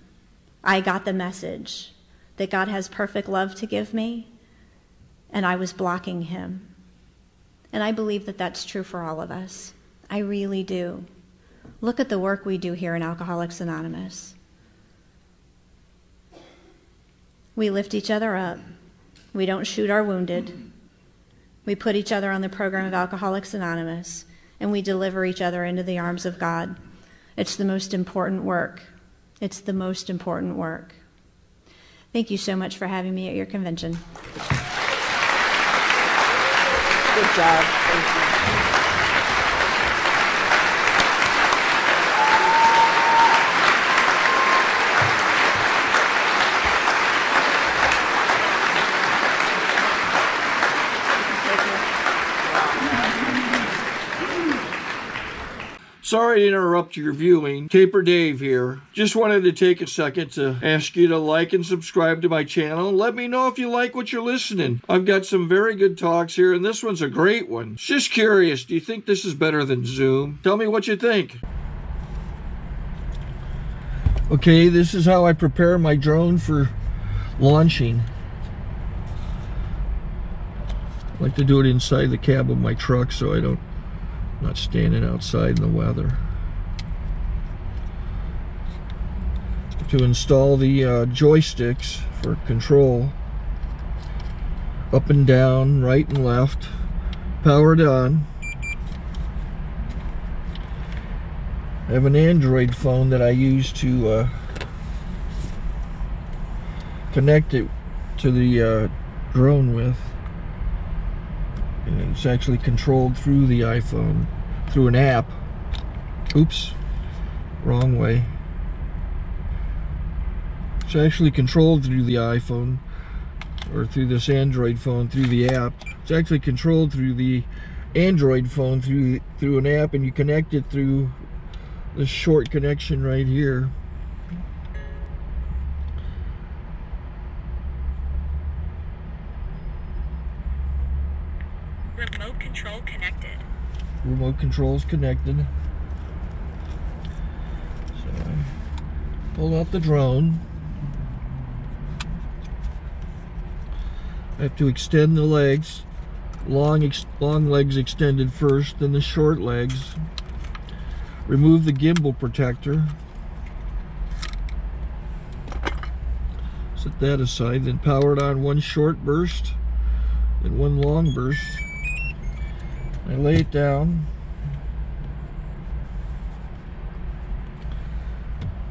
I got the message that God has perfect love to give me, and I was blocking Him. And I believe that that's true for all of us. I really do. Look at the work we do here in Alcoholics Anonymous. We lift each other up. We don't shoot our wounded. We put each other on the program of Alcoholics Anonymous, and we deliver each other into the arms of God. It's the most important work. It's the most important work. Thank you so much for having me at your convention. Good job. Thank you. Sorry to interrupt your viewing. Taper Dave here. Just wanted to take a second to ask you to like and subscribe to my channel. And let me know if you like what you're listening. I've got some very good talks here, and this one's a great one. Just curious, do you think this is better than Zoom? Tell me what you think. Okay, this is how I prepare my drone for launching. I like to do it inside the cab of my truck so I'm not standing outside in the weather. To install the joysticks for control, up and down, right and left, powered on. I have an Android phone that I use to connect it to the drone with. And it's actually controlled through the iPhone, through an app. Oops, wrong way. It's actually controlled through the iPhone, or through this Android phone, through the app. It's actually controlled through the Android phone, through an app, and you connect it through this short connection right here. Remote control connected. Remote control's connected. So I pull out the drone. I have to extend the legs. Long legs extended first, then the short legs. Remove the gimbal protector. Set that aside, then power it on one short burst and one long burst. I lay it down.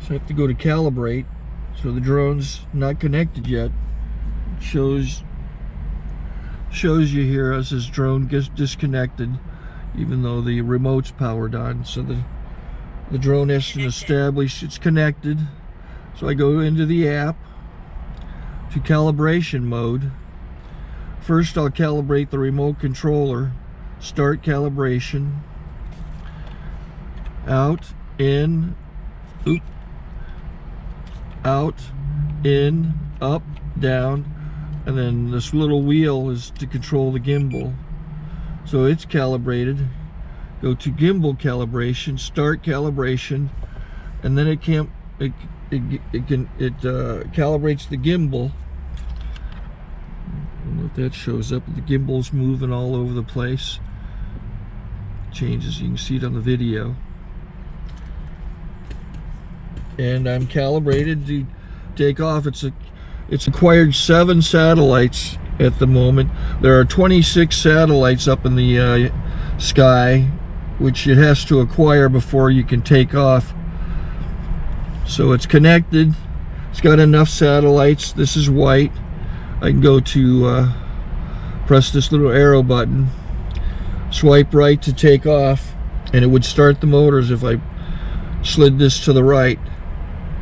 So I have to go to calibrate. So the drone's not connected yet. It shows you here as this drone gets disconnected, even though the remote's powered on. So the drone has to establish it's connected. So I go into the app to calibration mode. First I'll calibrate the remote controller. Start calibration. Out, in, oop, out, in, up, down, and then this little wheel is to control the gimbal. So it's calibrated. Go to gimbal calibration, start calibration, and then it calibrates the gimbal. I don't know if that shows up. The gimbal's moving all over the place. Changes, you can see it on the video. And I'm calibrated to take off. It's acquired 7 satellites at the moment. There are 26 satellites up in the sky, which it has to acquire before you can take off. So it's connected. It's got enough satellites. This is white. I can go to press this little arrow button. Swipe right to take off, and it would start the motors if I slid this to the right,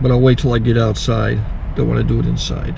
but I'll wait till I get outside. Don't want to do it inside.